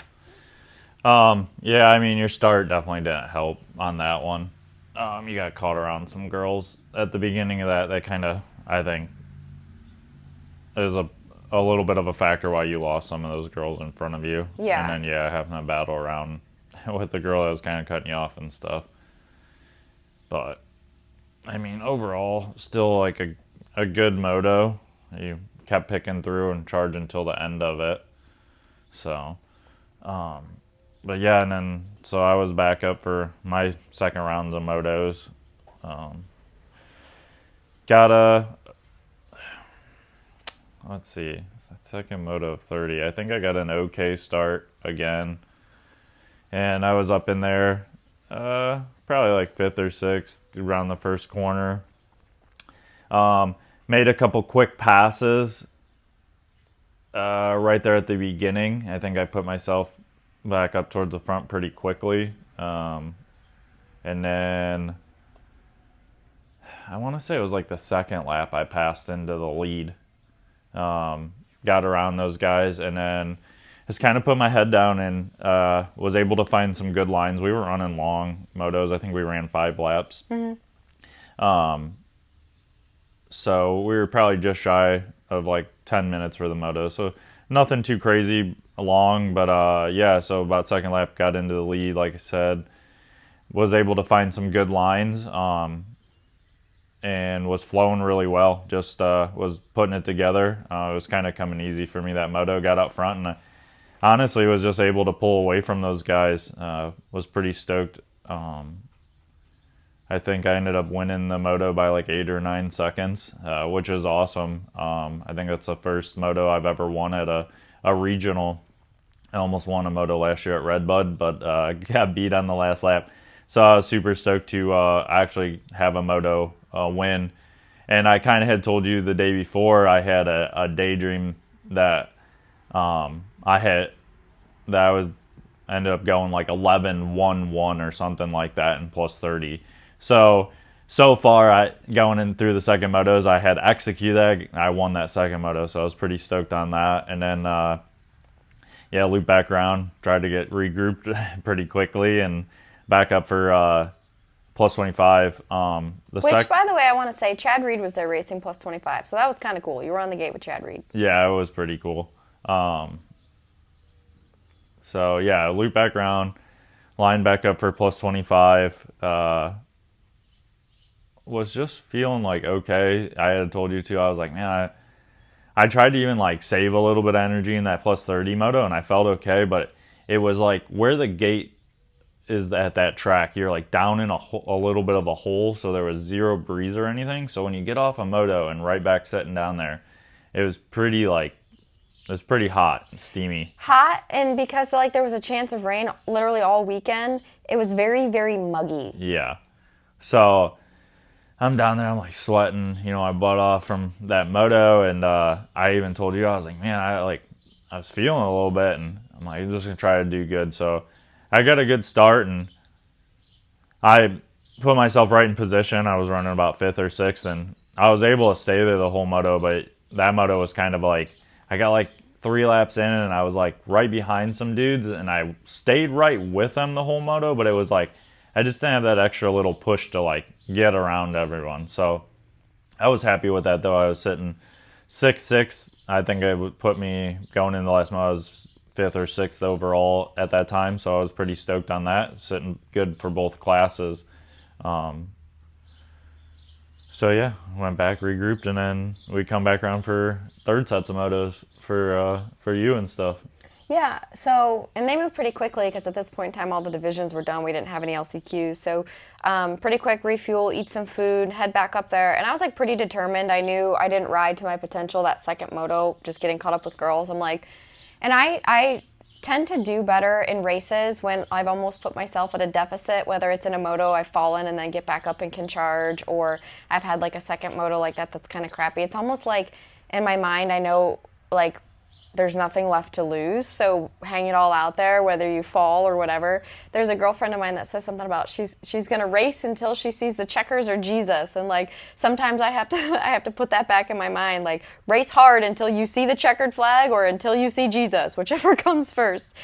Yeah, I mean, your start definitely didn't help on that one. You got caught around some girls at the beginning of that kind of, I think, is a little bit of a factor why you lost some of those girls in front of you. Yeah. And then, yeah, having a battle around with the girl that was kind of cutting you off and stuff. But, I mean, overall, still like a good moto. You kept picking through and charging until the end of it. So, but yeah, and then, so I was back up for my second rounds of motos. Got a, let's see, second moto of 30. I think I got an okay start again. And I was up in there, probably like 5th or 6th around the first corner. Made a couple quick passes right there at the beginning. I think I put myself back up towards the front pretty quickly. And then I want to say it was like the second lap I passed into the lead. Got around those guys and then just kind of put my head down and was able to find some good lines. We were running long motos. I think we ran 5 laps. Mm-hmm. So we were probably just shy of like 10 minutes for the moto. So nothing too crazy long, but yeah, so about second lap got into the lead, like I said. Was able to find some good lines and was flowing really well. Just was putting it together. It was kind of coming easy for me, that moto. Got up front and I honestly was just able to pull away from those guys. Was pretty stoked. I think I ended up winning the moto by like 8 or 9 seconds, which is awesome. I think that's the first moto I've ever won at a regional. I almost won a moto last year at Redbud, but got beat on the last lap. So I was super stoked to actually have a moto win. And I kind of had told you the day before I had a daydream that I ended up going like 11-1-1 or something like that and plus 30. So far, going in through the second motos, I had executed that. I won that second moto, so I was pretty stoked on that. And then, yeah, loop back around, tried to get regrouped pretty quickly and back up for plus 25. Which, by the way, I want to say, Chad Reed was there racing plus 25, so that was kind of cool. You were on the gate with Chad Reed. Yeah, it was pretty cool. So, yeah, loop back around, line back up for plus 25. Was just feeling like okay. I had told you too. I was like, man, I tried to even like save a little bit of energy in that plus 30 moto, and I felt okay. But it was like where the gate is at that track, you're like down in a little bit of a hole, so there was zero breeze or anything. So when you get off a moto and right back sitting down there, it was pretty hot and steamy. Hot, and because like there was a chance of rain literally all weekend, it was very, very muggy. Yeah. So I'm down there, I'm like sweating, my butt off from that moto, and I even told you, I was like, man, I was feeling a little bit, and I'm like, I'm just gonna try to do good. So I got a good start, and I put myself right in position. I was running about fifth or sixth, and I was able to stay there the whole moto. But that moto was kind of like I got like 3 laps in, and I was like right behind some dudes, and I stayed right with them the whole moto. But it was like I just didn't have that extra little push to like get around everyone. So I was happy with that, though. I was sitting 6'6". I think it would put me going into the last moto. I was fifth or sixth overall at that time, so I was pretty stoked on that. Sitting good for both classes. Um, so yeah, went back, regrouped, and then we come back around for third sets of motos for you and stuff. Yeah, so, and they moved pretty quickly because at this point in time, all the divisions were done. We didn't have any LCQs. So, pretty quick refuel, eat some food, head back up there. And I was like pretty determined. I knew I didn't ride to my potential that second moto, just getting caught up with girls. I'm like, and I tend to do better in races when I've almost put myself at a deficit, whether it's in a moto, I've fallen and then get back up and can charge, or I've had like a second moto like that that's kind of crappy. It's almost like in my mind, I know like there's nothing left to lose, so hang it all out there, whether you fall or whatever. There's a girlfriend of mine that says something about she's gonna race until she sees the checkers or Jesus, and like sometimes I have to put that back in my mind, like race hard until you see the checkered flag or until you see Jesus, whichever comes first.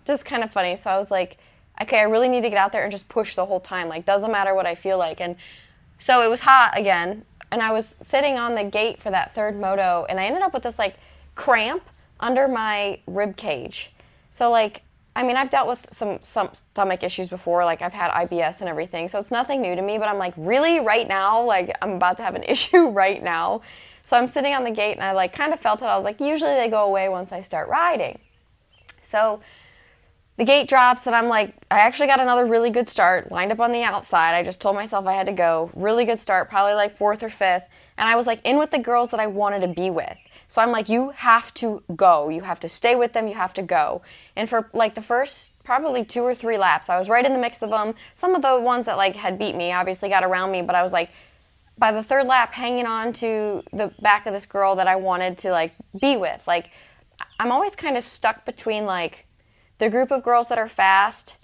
Just kind of funny. So I was like, okay, I really need to get out there and just push the whole time. Like doesn't matter what I feel like. And so it was hot again, and I was sitting on the gate for that third moto, and I ended up with this like cramp under my rib cage. So like, I mean, I've dealt with some stomach issues before, like I've had IBS and everything, so it's nothing new to me, but I'm like, really right now? Like I'm about to have an issue right now. So I'm sitting on the gate and I like kind of felt it. I was like, usually they go away once I start riding. So the gate drops and I'm like, I actually got another really good start, lined up on the outside. I just told myself I had to go. Really good start, probably like fourth or fifth. And I was like in with the girls that I wanted to be with. So I'm like, you have to go. You have to stay with them. You have to go. And for like the first probably 2 or 3 laps, I was right in the mix of them. Some of the ones that like had beat me obviously got around me, but I was like, by the third lap, hanging on to the back of this girl that I wanted to like be with. Like, I'm always kind of stuck between like the group of girls that are fast,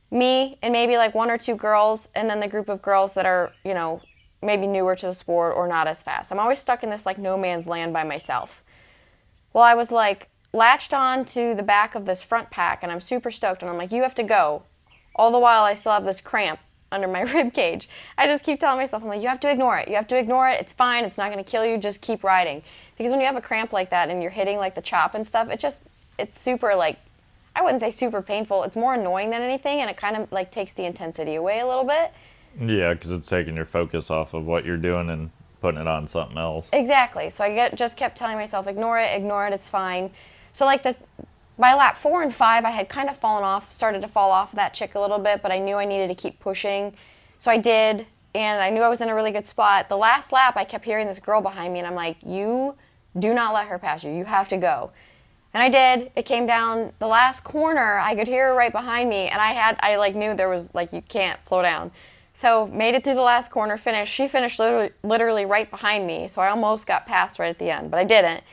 me and maybe like 1 or 2 girls, and then the group of girls that are, you know, maybe newer to the sport or not as fast. I'm always stuck in this like no man's land by myself. Well, I was like latched on to the back of this front pack and I'm super stoked and I'm like, you have to go. All the while I still have this cramp under my rib cage. I just keep telling myself, I'm like, you have to ignore it. You have to ignore it. It's fine. It's not going to kill you. Just keep riding. Because when you have a cramp like that and you're hitting like the chop and stuff, it's super like, I wouldn't say super painful. It's more annoying than anything, and it kind of like takes the intensity away a little bit. Yeah, because it's taking your focus off of what you're doing and putting it on something else. Exactly. So I just kept telling myself, ignore it, it's fine. So like this, by lap 4 and 5, I had kind of started to fall off that chick a little bit, but I knew I needed to keep pushing. So I did, and I knew I was in a really good spot. The last lap, I kept hearing this girl behind me, and I'm like, you do not let her pass you. You have to go. And I did. It came down the last corner. I could hear her right behind me, and I like knew there was like, you can't slow down. So made it through the last corner, finished. She finished literally right behind me, so I almost got past right at the end, but I didn't.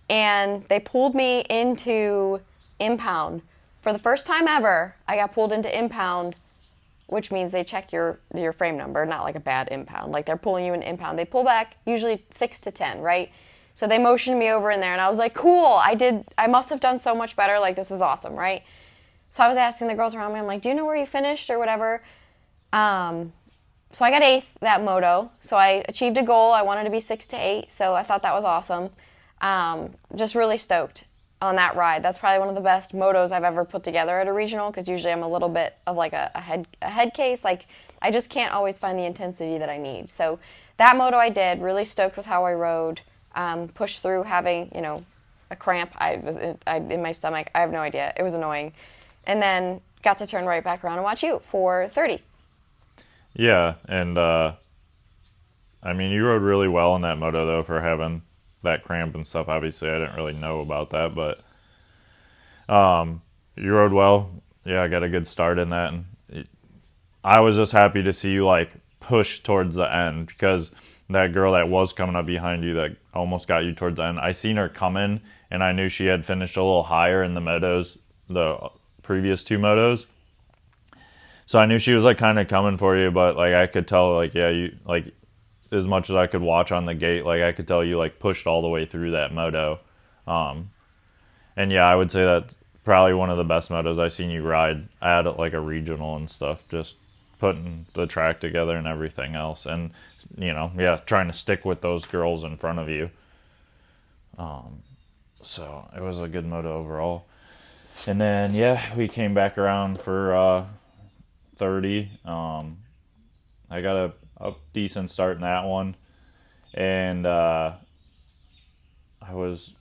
And they pulled me into impound. For the first time ever, I got pulled into impound, which means they check your frame number, not like a bad impound. Like they're pulling you in impound. They pull back usually 6 to 10, right? So they motioned me over in there, and I was like, cool, I must have done so much better. Like, this is awesome, right? So I was asking the girls around me, I'm like, do you know where you finished or whatever? So I got 8th that moto. So I achieved a goal. I wanted to be 6 to 8. So I thought that was awesome. Just really stoked on that ride. That's probably one of the best motos I've ever put together at a regional, because usually I'm a little bit of like a head case. Like I just can't always find the intensity that I need. So that moto I did, really stoked with how I rode, pushed through having, you know, a cramp in my stomach. I have no idea. It was annoying. And then got to turn right back around and watch you for 30. Yeah, and I mean, you rode really well in that moto, though, for having that cramp and stuff. Obviously, I didn't really know about that, but you rode well. Yeah, I got a good start in that, and I was just happy to see you, like, push towards the end, because that girl that was coming up behind you that almost got you towards the end, I seen her coming, and I knew she had finished a little higher in the motos, the previous 2 motos. So I knew she was like kind of coming for you, but like I could tell like yeah you like as much as I could watch on the gate, like I could tell you like pushed all the way through that moto. And yeah, I would say that's probably one of the best motos I've seen you ride at like a regional and stuff. Just putting the track together and everything else, and yeah, trying to stick with those girls in front of you. So it was a good moto overall. And then yeah, we came back around for 30. I got a decent start in that one, and I was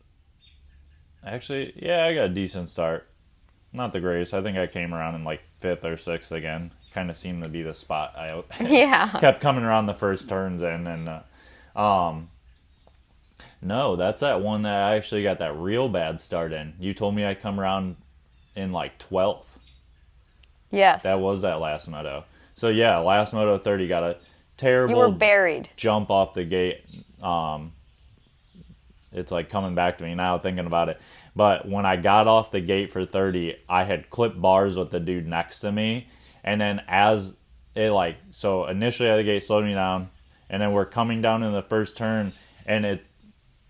actually yeah, I got a decent start. Not the greatest. I think I came around in like fifth or sixth again. Kind of seemed to be the spot I Yeah. kept coming around the first turns in, and no, that's that one that I actually got that real bad start in. You told me I come around in like 12th. Yes. That was that last moto. So yeah, last moto 30 got a terrible You were buried. jump off the gate. It's like coming back to me now thinking about it. But when I got off the gate for 30, I had clipped bars with the dude next to me. And then as it like, so initially at the gate slowed me down. And then we're coming down in the first turn. And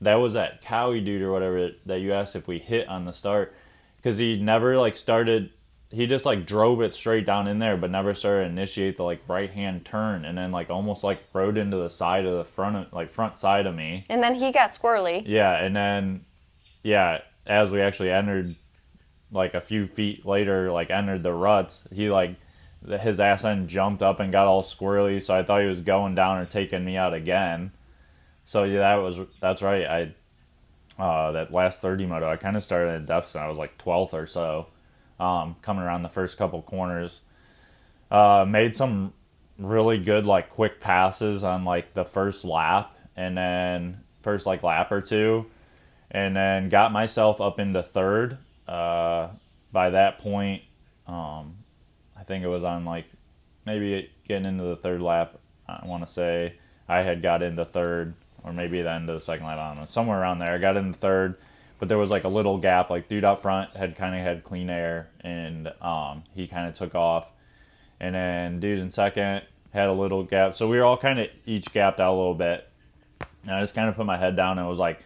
that was that Cowie dude or whatever that you asked if we hit on the start. Because he never like started, he just like drove it straight down in there, but never started to initiate the like right hand turn. And then like almost like rode into the side of the front side of me. And then he got squirrely. Yeah. And then, yeah, as we actually entered, like a few feet later, like entered the ruts, he like his ass end jumped up and got all squirrely. So I thought he was going down or taking me out again. So yeah, that's right. That last 30 moto, I kind of started at a deficit. I was like 12th or so, coming around the first couple corners. Made some really good like quick passes on like the first lap, and then first like lap or two. And then got myself up into third. By that point, I think it was on like maybe getting into the third lap. I want to say I had got into third, or maybe the end of the second lap. I don't know, somewhere around there. I got into third, but there was like a little gap. Like dude out front had kind of had clean air, and he kind of took off. And then dude in second had a little gap. So we were all kind of each gapped out a little bit. And I just kind of put my head down and was like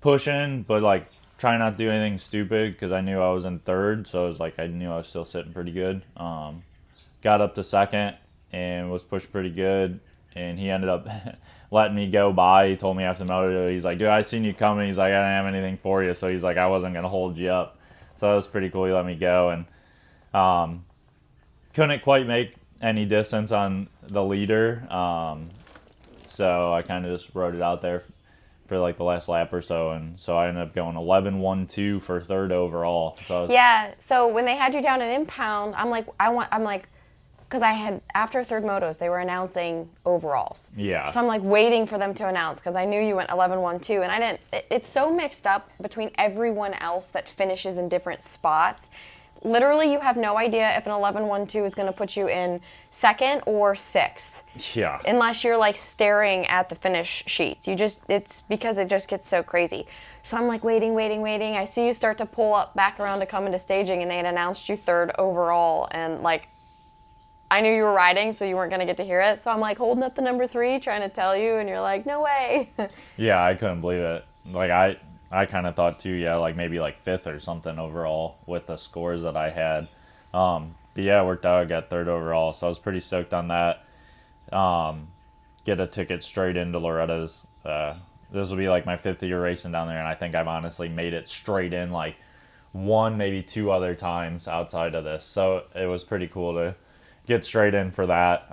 pushing, but like trying not to do anything stupid because I knew I was in third. So it was like I knew I was still sitting pretty good. Got up to second and was pushed pretty good. And he ended up letting me go by. He told me after the moto, he's like, dude, I seen you coming. He's like, I didn't have anything for you. So he's like, I wasn't going to hold you up. So that was pretty cool. He let me go. And couldn't quite make any distance on the leader. So I kind of just rode it out there for like the last lap or so. And so I ended up going 11-1-2 for third overall. So yeah. So when they had you down at impound, I'm like, because I had, after third motos, they were announcing overalls. Yeah. So I'm like waiting for them to announce because I knew you went 11-1-2, and I didn't. It's so mixed up between everyone else that finishes in different spots. Literally, you have no idea if an 11-1-2 is going to put you in second or sixth. Yeah. Unless you're like staring at the finish sheets. It's because it just gets so crazy. So I'm like waiting. I see you start to pull up back around to come into staging, and they had announced you third overall, and like, I knew you were riding, so you weren't going to get to hear it. So I'm like holding up the number 3, trying to tell you, and you're like, no way. Yeah, I couldn't believe it. Like I kind of thought too, yeah, like maybe like fifth or something overall with the scores that I had. But yeah, it worked out. I got third overall, so I was pretty stoked on that. Get a ticket straight into Loretta's. This will be like my 5th year racing down there, and I think I've honestly made it straight in like 1, maybe 2 other times outside of this. So it was pretty cool to get straight in for that.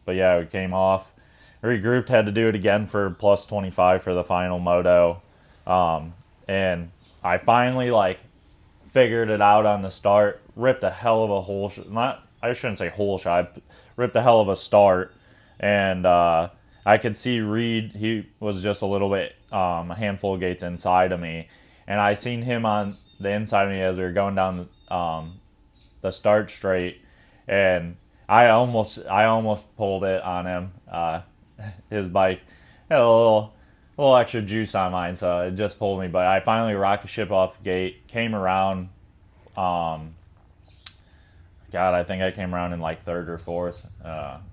But yeah, we came off, regrouped, had to do it again for plus 25 for the final moto. And I finally like figured it out on the start, ripped a hell of a hole, I shouldn't say hole shot, ripped a hell of a start. And, I could see Reed, he was just a little bit, a handful of gates inside of me. And I seen him on the inside of me as we were going down, the start straight. And I almost pulled it on him. His bike had a little extra juice on mine, so it just pulled me. But I finally rocket ship off the gate, came around. I God, I think I came around in like third or fourth.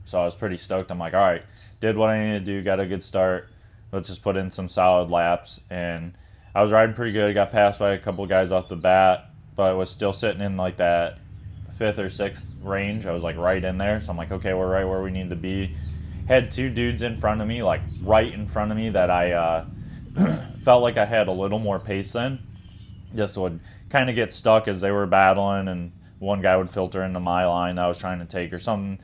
So I was pretty stoked. I'm like, all right, did what I needed to do, got a good start. Let's just put in some solid laps. And I was riding pretty good. Got passed by a couple guys off the bat, but was still sitting in like that fifth or sixth range. I was like right in there. So I'm like, okay, we're right where we need to be. Had two dudes in front of me, like right in front of me, that I felt like I had a little more pace than. Just would kind of get stuck as they were battling, and one guy would filter into my line that I was trying to take or something.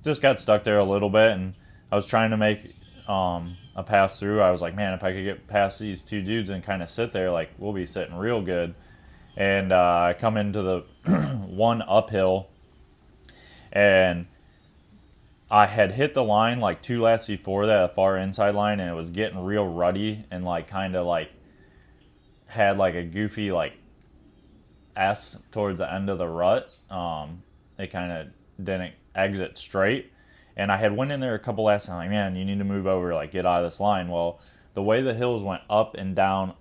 Just got stuck there a little bit, and I was trying to make a pass through. I was like, man, if I could get past these two dudes and kind of sit there, like, we'll be sitting real good. And I come into the one uphill, and I had hit the line like 2 laps before that, far inside line, and it was getting real ruddy and like kind of like had like a goofy like S towards the end of the rut. It kind of didn't exit straight, and I had went in there a couple laps, and I'm like, man, you need to move over, like get out of this line. Well, the way the hills went up and down,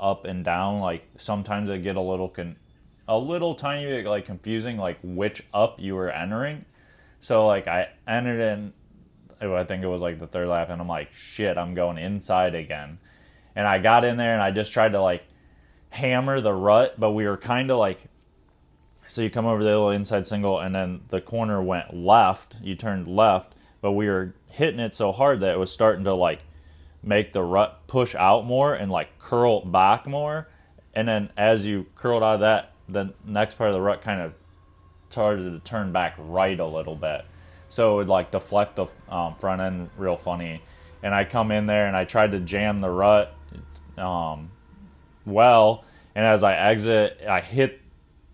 like sometimes it get a little tiny bit like confusing, like which up you were entering. So like I entered in, I think it was like the third lap, and I'm like, shit, I'm going inside again. And I got in there and I just tried to like hammer the rut, but we were kind of like, so you come over the little inside single, and then the corner went left, you turned left, but we were hitting it so hard that it was starting to like make the rut push out more and like curl back more. And then as you curled out of that, the next part of the rut kind of started to turn back right a little bit. So it would like deflect the front end real funny. And I come in there and I tried to jam the rut well. And as I exit, I hit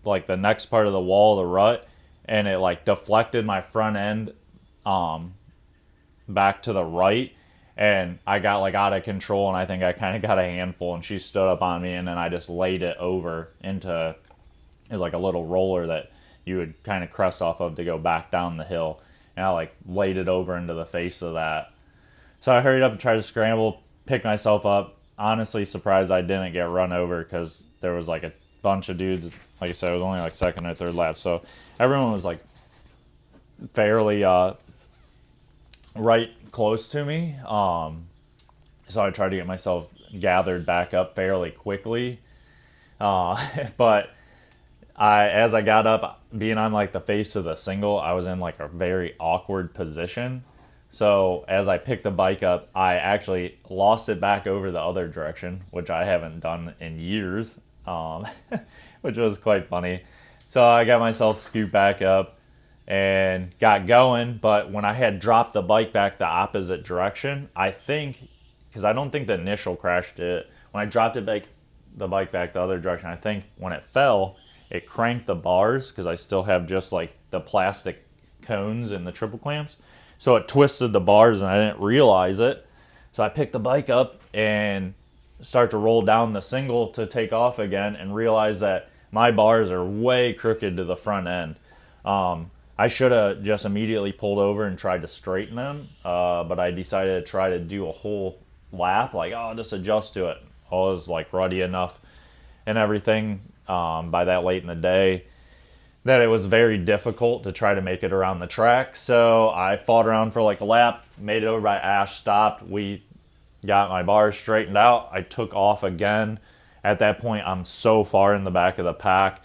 like the next part of the wall of the rut, and it like deflected my front end back to the right. And I got like out of control, and I think I kind of got a handful, and she stood up on me, and then I just laid it over into, it was like a little roller that you would kind of crest off of to go back down the hill. And I like laid it over into the face of that. So I hurried up and tried to scramble, pick myself up. Honestly surprised I didn't get run over, because there was like a bunch of dudes. Like I said, it was only like second or third lap. So everyone was like fairly right close to me. So I tried to get myself gathered back up fairly quickly. But as I got up, being on like the face of the single, I was in like a very awkward position. So as I picked the bike up, I actually lost it back over the other direction, which I haven't done in years, which was quite funny. So I got myself scooped back up and got going. But when I had dropped the bike back the opposite direction, I think, because I don't think the initial crash did it, when I dropped the bike back the other direction, I think when it fell, it cranked the bars, because I still have just like the plastic cones and the triple clamps. So it twisted the bars, and I didn't realize it. So I picked the bike up and start to roll down the single to take off again, and realize that my bars are way crooked to the front end. I should have just immediately pulled over and tried to straighten them, but I decided to try to do a whole lap, like, oh, just adjust to it. I was like ruddy enough and everything by that late in the day that it was very difficult to try to make it around the track. So I fought around for like a lap, made it over by Ash, stopped. We got my bars straightened out. I took off again. At that point, I'm so far in the back of the pack.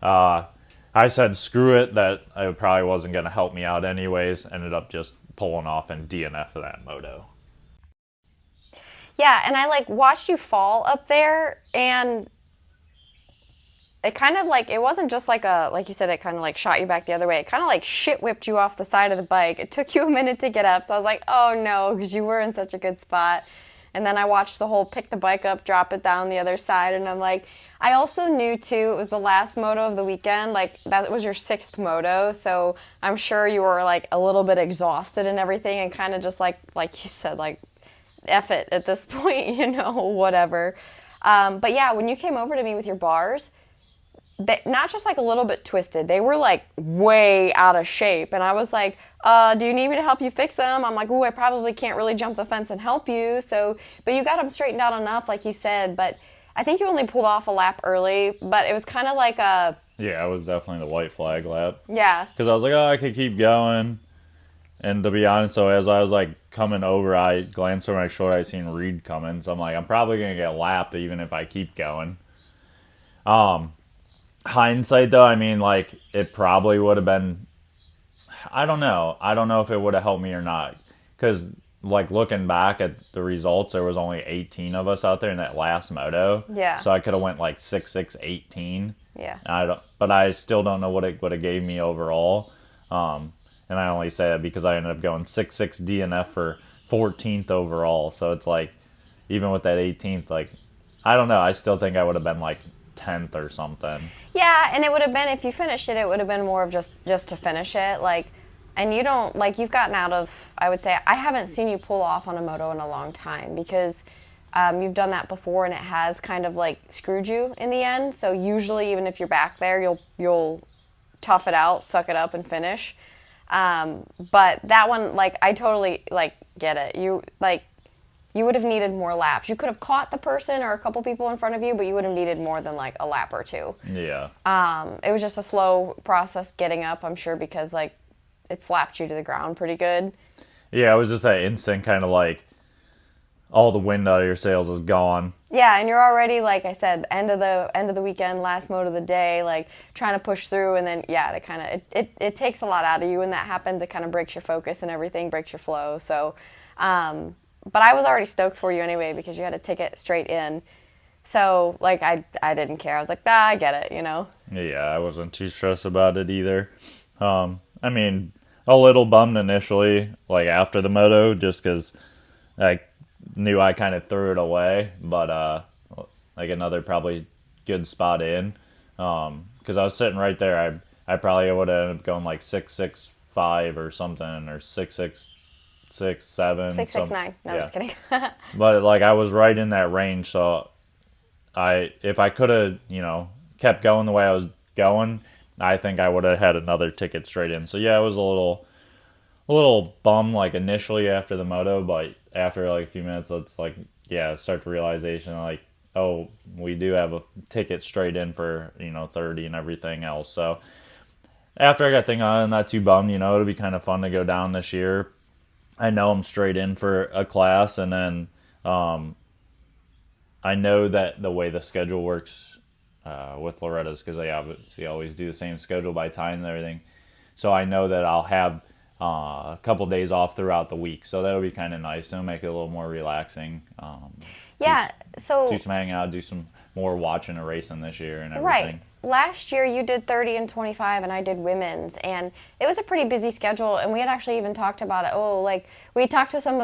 I said, screw it, that it probably wasn't going to help me out anyways. Ended up just pulling off and DNF for that moto. Yeah, and I like watched you fall up there, and it kind of like, it wasn't just like like you said, it kind of like shot you back the other way. It kind of like shit whipped you off the side of the bike. It took you a minute to get up. So I was like, oh no, because you were in such a good spot. And then I watched the whole pick the bike up, drop it down the other side. And I'm like, I also knew too, it was the last moto of the weekend. Like that was your 6th moto. So I'm sure you were like a little bit exhausted and everything, and kind of just like you said, like, F it at this point, you know, whatever. But yeah, when you came over to me with your bars, not just like a little bit twisted, they were like way out of shape. And I was like, do you need me to help you fix them? I'm like, ooh, I probably can't really jump the fence and help you. So, but you got them straightened out enough, like you said. But I think you only pulled off a lap early, but it was kind of like Yeah, it was definitely the white flag lap. Yeah. Because I was like, oh, I could keep going. And to be honest, so as I was like coming over, I glanced over my shoulder. I seen Reed coming, so I'm like, I'm probably gonna get lapped even if I keep going. Hindsight though, I mean, like it probably would have been. I don't know. I don't know if it would have helped me or not. Because like looking back at the results, there was only 18 of us out there in that last moto. Yeah. So I could have went like 6-6-18. Yeah. But I still don't know what it would have gave me overall. And I only say that because I ended up going 6-6 DNF for 14th overall. So it's like, even with that 18th, like, I don't know. I still think I would have been like 10th or something. Yeah, and it would have been, if you finished it, it would have been more of just to finish it. Like, and you don't, like, you've gotten out of, I would say, I haven't seen you pull off on a moto in a long time because you've done that before and it has kind of like screwed you in the end. So usually, even if you're back there, you'll tough it out, suck it up, and finish. But that one, like, I totally like get it. You would have needed more laps. You could have caught the person or a couple people in front of you, but you would have needed more than like a lap or two. Yeah. It was just a slow process getting up, I'm sure, because like it slapped you to the ground pretty good. Yeah, it was just that instant kind of like all the wind out of your sails is gone. Yeah, and you're already, like I said, end of the weekend, last moto of the day, like trying to push through, and then it takes a lot out of you when that happens. It kind of breaks your focus and everything, breaks your flow. So, but I was already stoked for you anyway because you had a ticket straight in. So like I didn't care. I was like, I get it, you know. Yeah, I wasn't too stressed about it either. I mean, a little bummed initially, like after the moto, just because I knew I kind of threw it away, but like another probably good spot in, because I was sitting right there. I probably would have ended up going like 6-6-5 or something, or 6-6-6-7, 6-6-9. No, I'm just kidding. But like I was right in that range, so if I could have kept going the way I was going, I think I would have had another ticket straight in. So yeah, it was a little bum like initially after the moto, but after like a few minutes, it's like, yeah, start the realization like, oh, we do have a ticket straight in for 30 and everything else. So after I got thinking on it, I'm not too bummed. It'll be kind of fun to go down this year. I know I'm straight in for a class, and then I know that the way the schedule works with Loretta's, because they obviously always do the same schedule by time and everything. So I know that I'll have a couple days off throughout the week, so that'll be kind of nice. It'll make it a little more relaxing. Yeah, so do some hanging out, do some more watching and racing this year and everything. Right. Last year you did 30 and 25 and I did women's, and it was a pretty busy schedule, and we had actually even talked about it. Oh, like we talked to some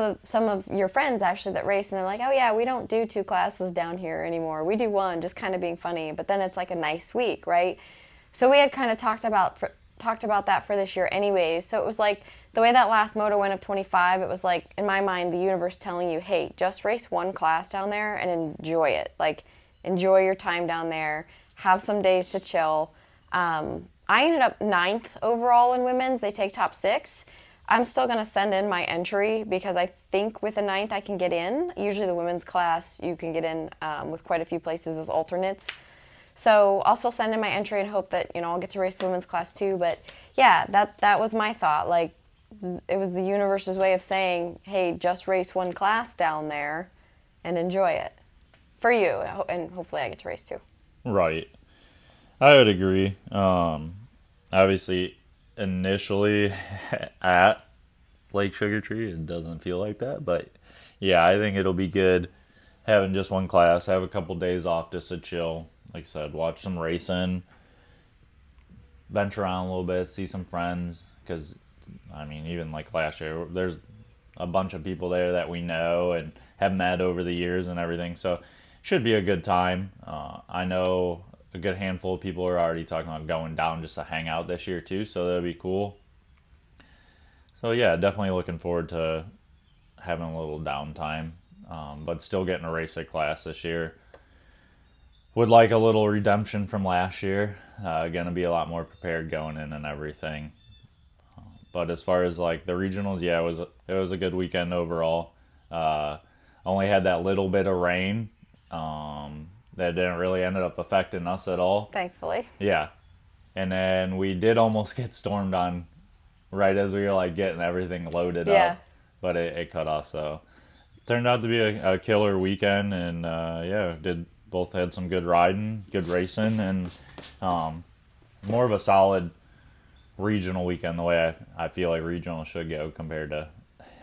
of your friends actually that race, and they're like, oh yeah, we don't do 2 classes down here anymore. We do 1, just kind of being funny, but then it's like a nice week, right? So we had kind of talked about that for this year anyways. So it was like the way that last moto went of 25, it was like, in my mind, the universe telling you, hey, just race 1 class down there and enjoy it. Like, enjoy your time down there. Have some days to chill. I ended up 9th overall in women's. They take top 6. I'm still going to send in my entry because I think with a 9th I can get in. Usually the women's class you can get in with quite a few places as alternates. So I'll still send in my entry and hope that I'll get to race the women's class too. But yeah, that was my thought. Like, it was the universe's way of saying, hey, just race 1 class down there and enjoy it for you, and hopefully I get to race too. Right. I would agree. Obviously, initially at Lake Sugar Tree, it doesn't feel like that. But, yeah, I think it'll be good having just 1 class, have a couple days off just to chill. Like I said, watch some racing, venture around a little bit, see some friends. Because, I mean, even like last year, there's a bunch of people there that we know and have met over the years and everything. So should be a good time. I know a good handful of people are already talking about going down just to hang out this year too, so that'll be cool. So yeah, definitely looking forward to having a little downtime, but still getting a race at class this year. Would like a little redemption from last year. Going to be a lot more prepared going in and everything. But as far as like the regionals, yeah, it was a good weekend overall. Only had that little bit of rain that didn't really end up affecting us at all. Thankfully. Yeah. And then we did almost get stormed on right as we were like getting everything loaded Yeah. up, but it cut us. So turned out to be a killer weekend, and yeah, did both had some good riding, good racing, and more of a solid regional weekend the way I feel like regional should go compared to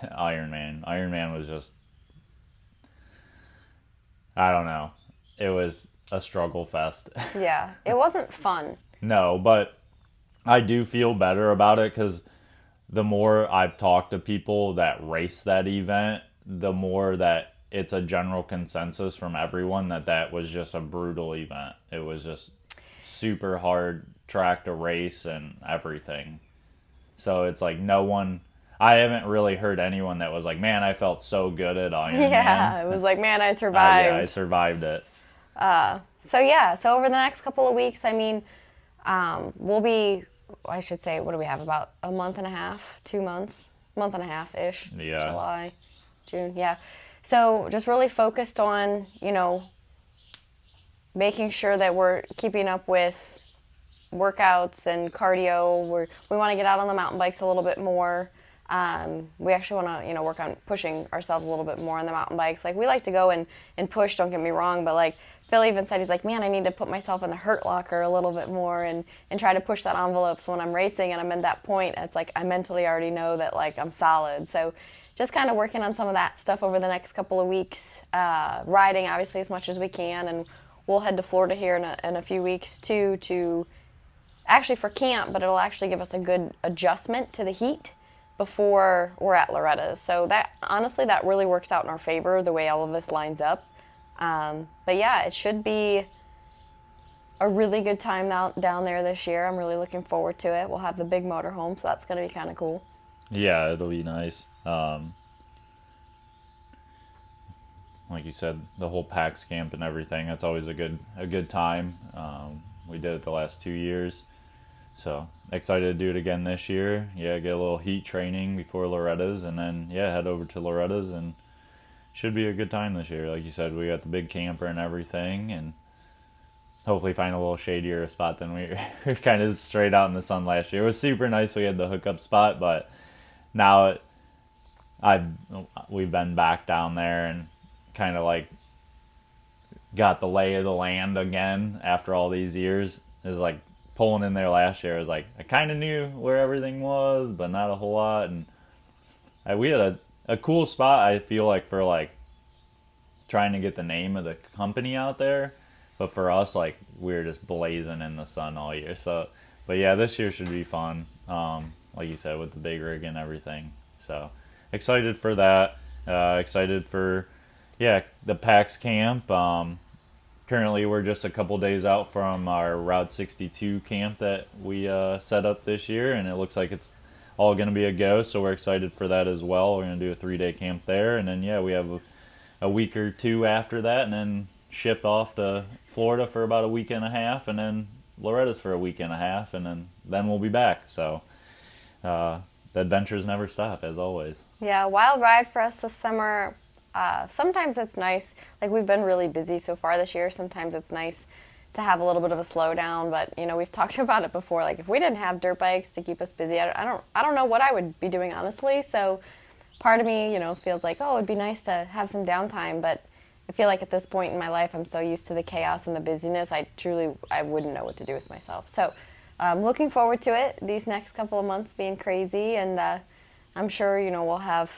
Ironman. Ironman was just, I don't know, it was a struggle fest. Yeah, it wasn't fun. No, but I do feel better about it because the more I've talked to people that race that event, the more that it's a general consensus from everyone that that was just a brutal event. It was just super hard track to race and everything. So it's like no one, I haven't really heard anyone that was like, man, I felt so good at Ironman. Yeah, it was like, man, I Yeah, I survived. survived it. So yeah, so over the next couple of weeks, I mean, we'll be, I should say, what do we have, about a month and a half, 2 months, month and a half-ish. Yeah. July, June, yeah. So just really focused on, you know, making sure that we're keeping up with workouts and cardio. We want to get out on the mountain bikes a little bit more. We actually want to, you know, work on pushing ourselves a little bit more on the mountain bikes. Like, we like to go and push, don't get me wrong, but like Phil even said, he's like, man, I need to put myself in the hurt locker a little bit more and try to push that envelope. So when I'm racing and I'm at that point, it's like I mentally already know that like I'm solid. So just kind of working on some of that stuff over the next couple of weeks, riding obviously as much as we can, and we'll head to Florida here in a few weeks too, to actually for camp, but it'll actually give us a good adjustment to the heat before we're at Loretta's. So that, honestly, that really works out in our favor, the way all of this lines up. But yeah, it should be a really good time down there this year. I'm really looking forward to it. We'll have the big motorhome, so that's going to be kind of cool. Yeah, it'll be nice. Like you said, the whole PAX camp and everything, that's always a good time. We did it the last 2 years. So excited to do it again this year. Yeah, get a little heat training before Loretta's, and then yeah, head over to Loretta's, and should be a good time this year. Like you said, we got the big camper and everything, and hopefully find a little shadier spot than we were kind of straight out in the sun last year. It was super nice. We had the hookup spot, but now we've been back down there and kind of like got the lay of the land again after all these years. It was like pulling in there last year. I was like, I kind of knew where everything was, but not a whole lot. And we had a cool spot, I feel like, for like trying to get the name of the company out there. But for us, like, we were just blazing in the sun all year. So, but yeah, this year should be fun. Like you said, with the big rig and everything. So excited for that. Excited for, yeah, the PAX camp. Currently, we're just a couple days out from our Route 62 camp that we set up this year, and it looks like it's all going to be a go, so we're excited for that as well. We're going to do a 3-day camp there, and then, yeah, we have a week or two after that, and then ship off to Florida for about a week and a half, and then Loretta's for a week and a half, and then we'll be back. So the adventures never stop, as always. Yeah, wild ride for us this summer. Sometimes it's nice, like we've been really busy so far this year, sometimes it's nice to have a little bit of a slowdown, but you know, we've talked about it before, like if we didn't have dirt bikes to keep us busy, I don't know what I would be doing, honestly. So part of me, you know, feels like, oh, it'd be nice to have some downtime, but I feel like at this point in my life, I'm so used to the chaos and the busyness, I wouldn't know what to do with myself. So I'm looking forward to it, these next couple of months being crazy, and I'm sure, you know, we'll have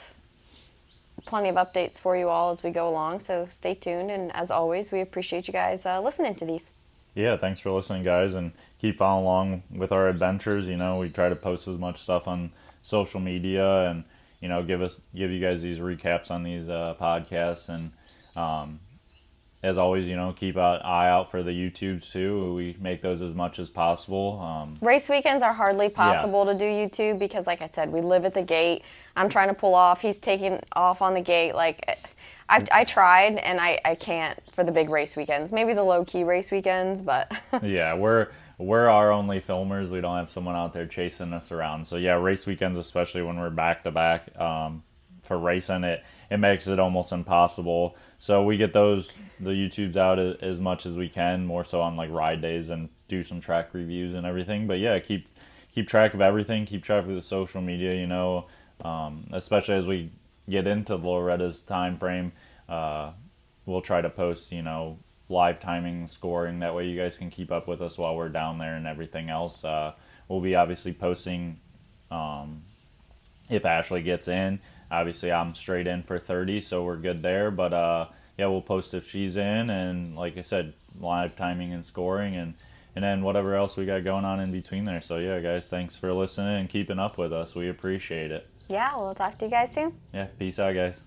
plenty of updates for you all as we go along, so stay tuned, and as always, we appreciate you guys listening to these. Yeah, thanks for listening, guys, and keep following along with our adventures. You know, we try to post as much stuff on social media, and you know, give you guys these recaps on these podcasts, and as always, you know, keep an eye out for the YouTubes too. We make those as much as possible. Race weekends are hardly possible to do YouTube because, like I said, we live at the gate. I'm trying to pull off. He's taking off on the gate. Like, I tried, and I can't for the big race weekends. Maybe the low-key race weekends, but... Yeah, we're our only filmers. We don't have someone out there chasing us around. So, yeah, race weekends, especially when we're back-to-back, for racing, it makes it almost impossible. So we get the YouTubes out as much as we can, more so on like ride days and do some track reviews and everything. But yeah, keep track of everything. Keep track of the social media. Especially as we get into Loretta's time frame. We'll try to post live timing, scoring. That way you guys can keep up with us while we're down there and everything else. We'll be obviously posting if Ashlee gets in. Obviously, I'm straight in for 30, so we're good there. But yeah, we'll post if she's in, and like I said, live timing and scoring, and then whatever else we got going on in between there. So yeah, guys, thanks for listening and keeping up with us. We appreciate it. Yeah, we'll talk to you guys soon. Yeah, peace out, guys.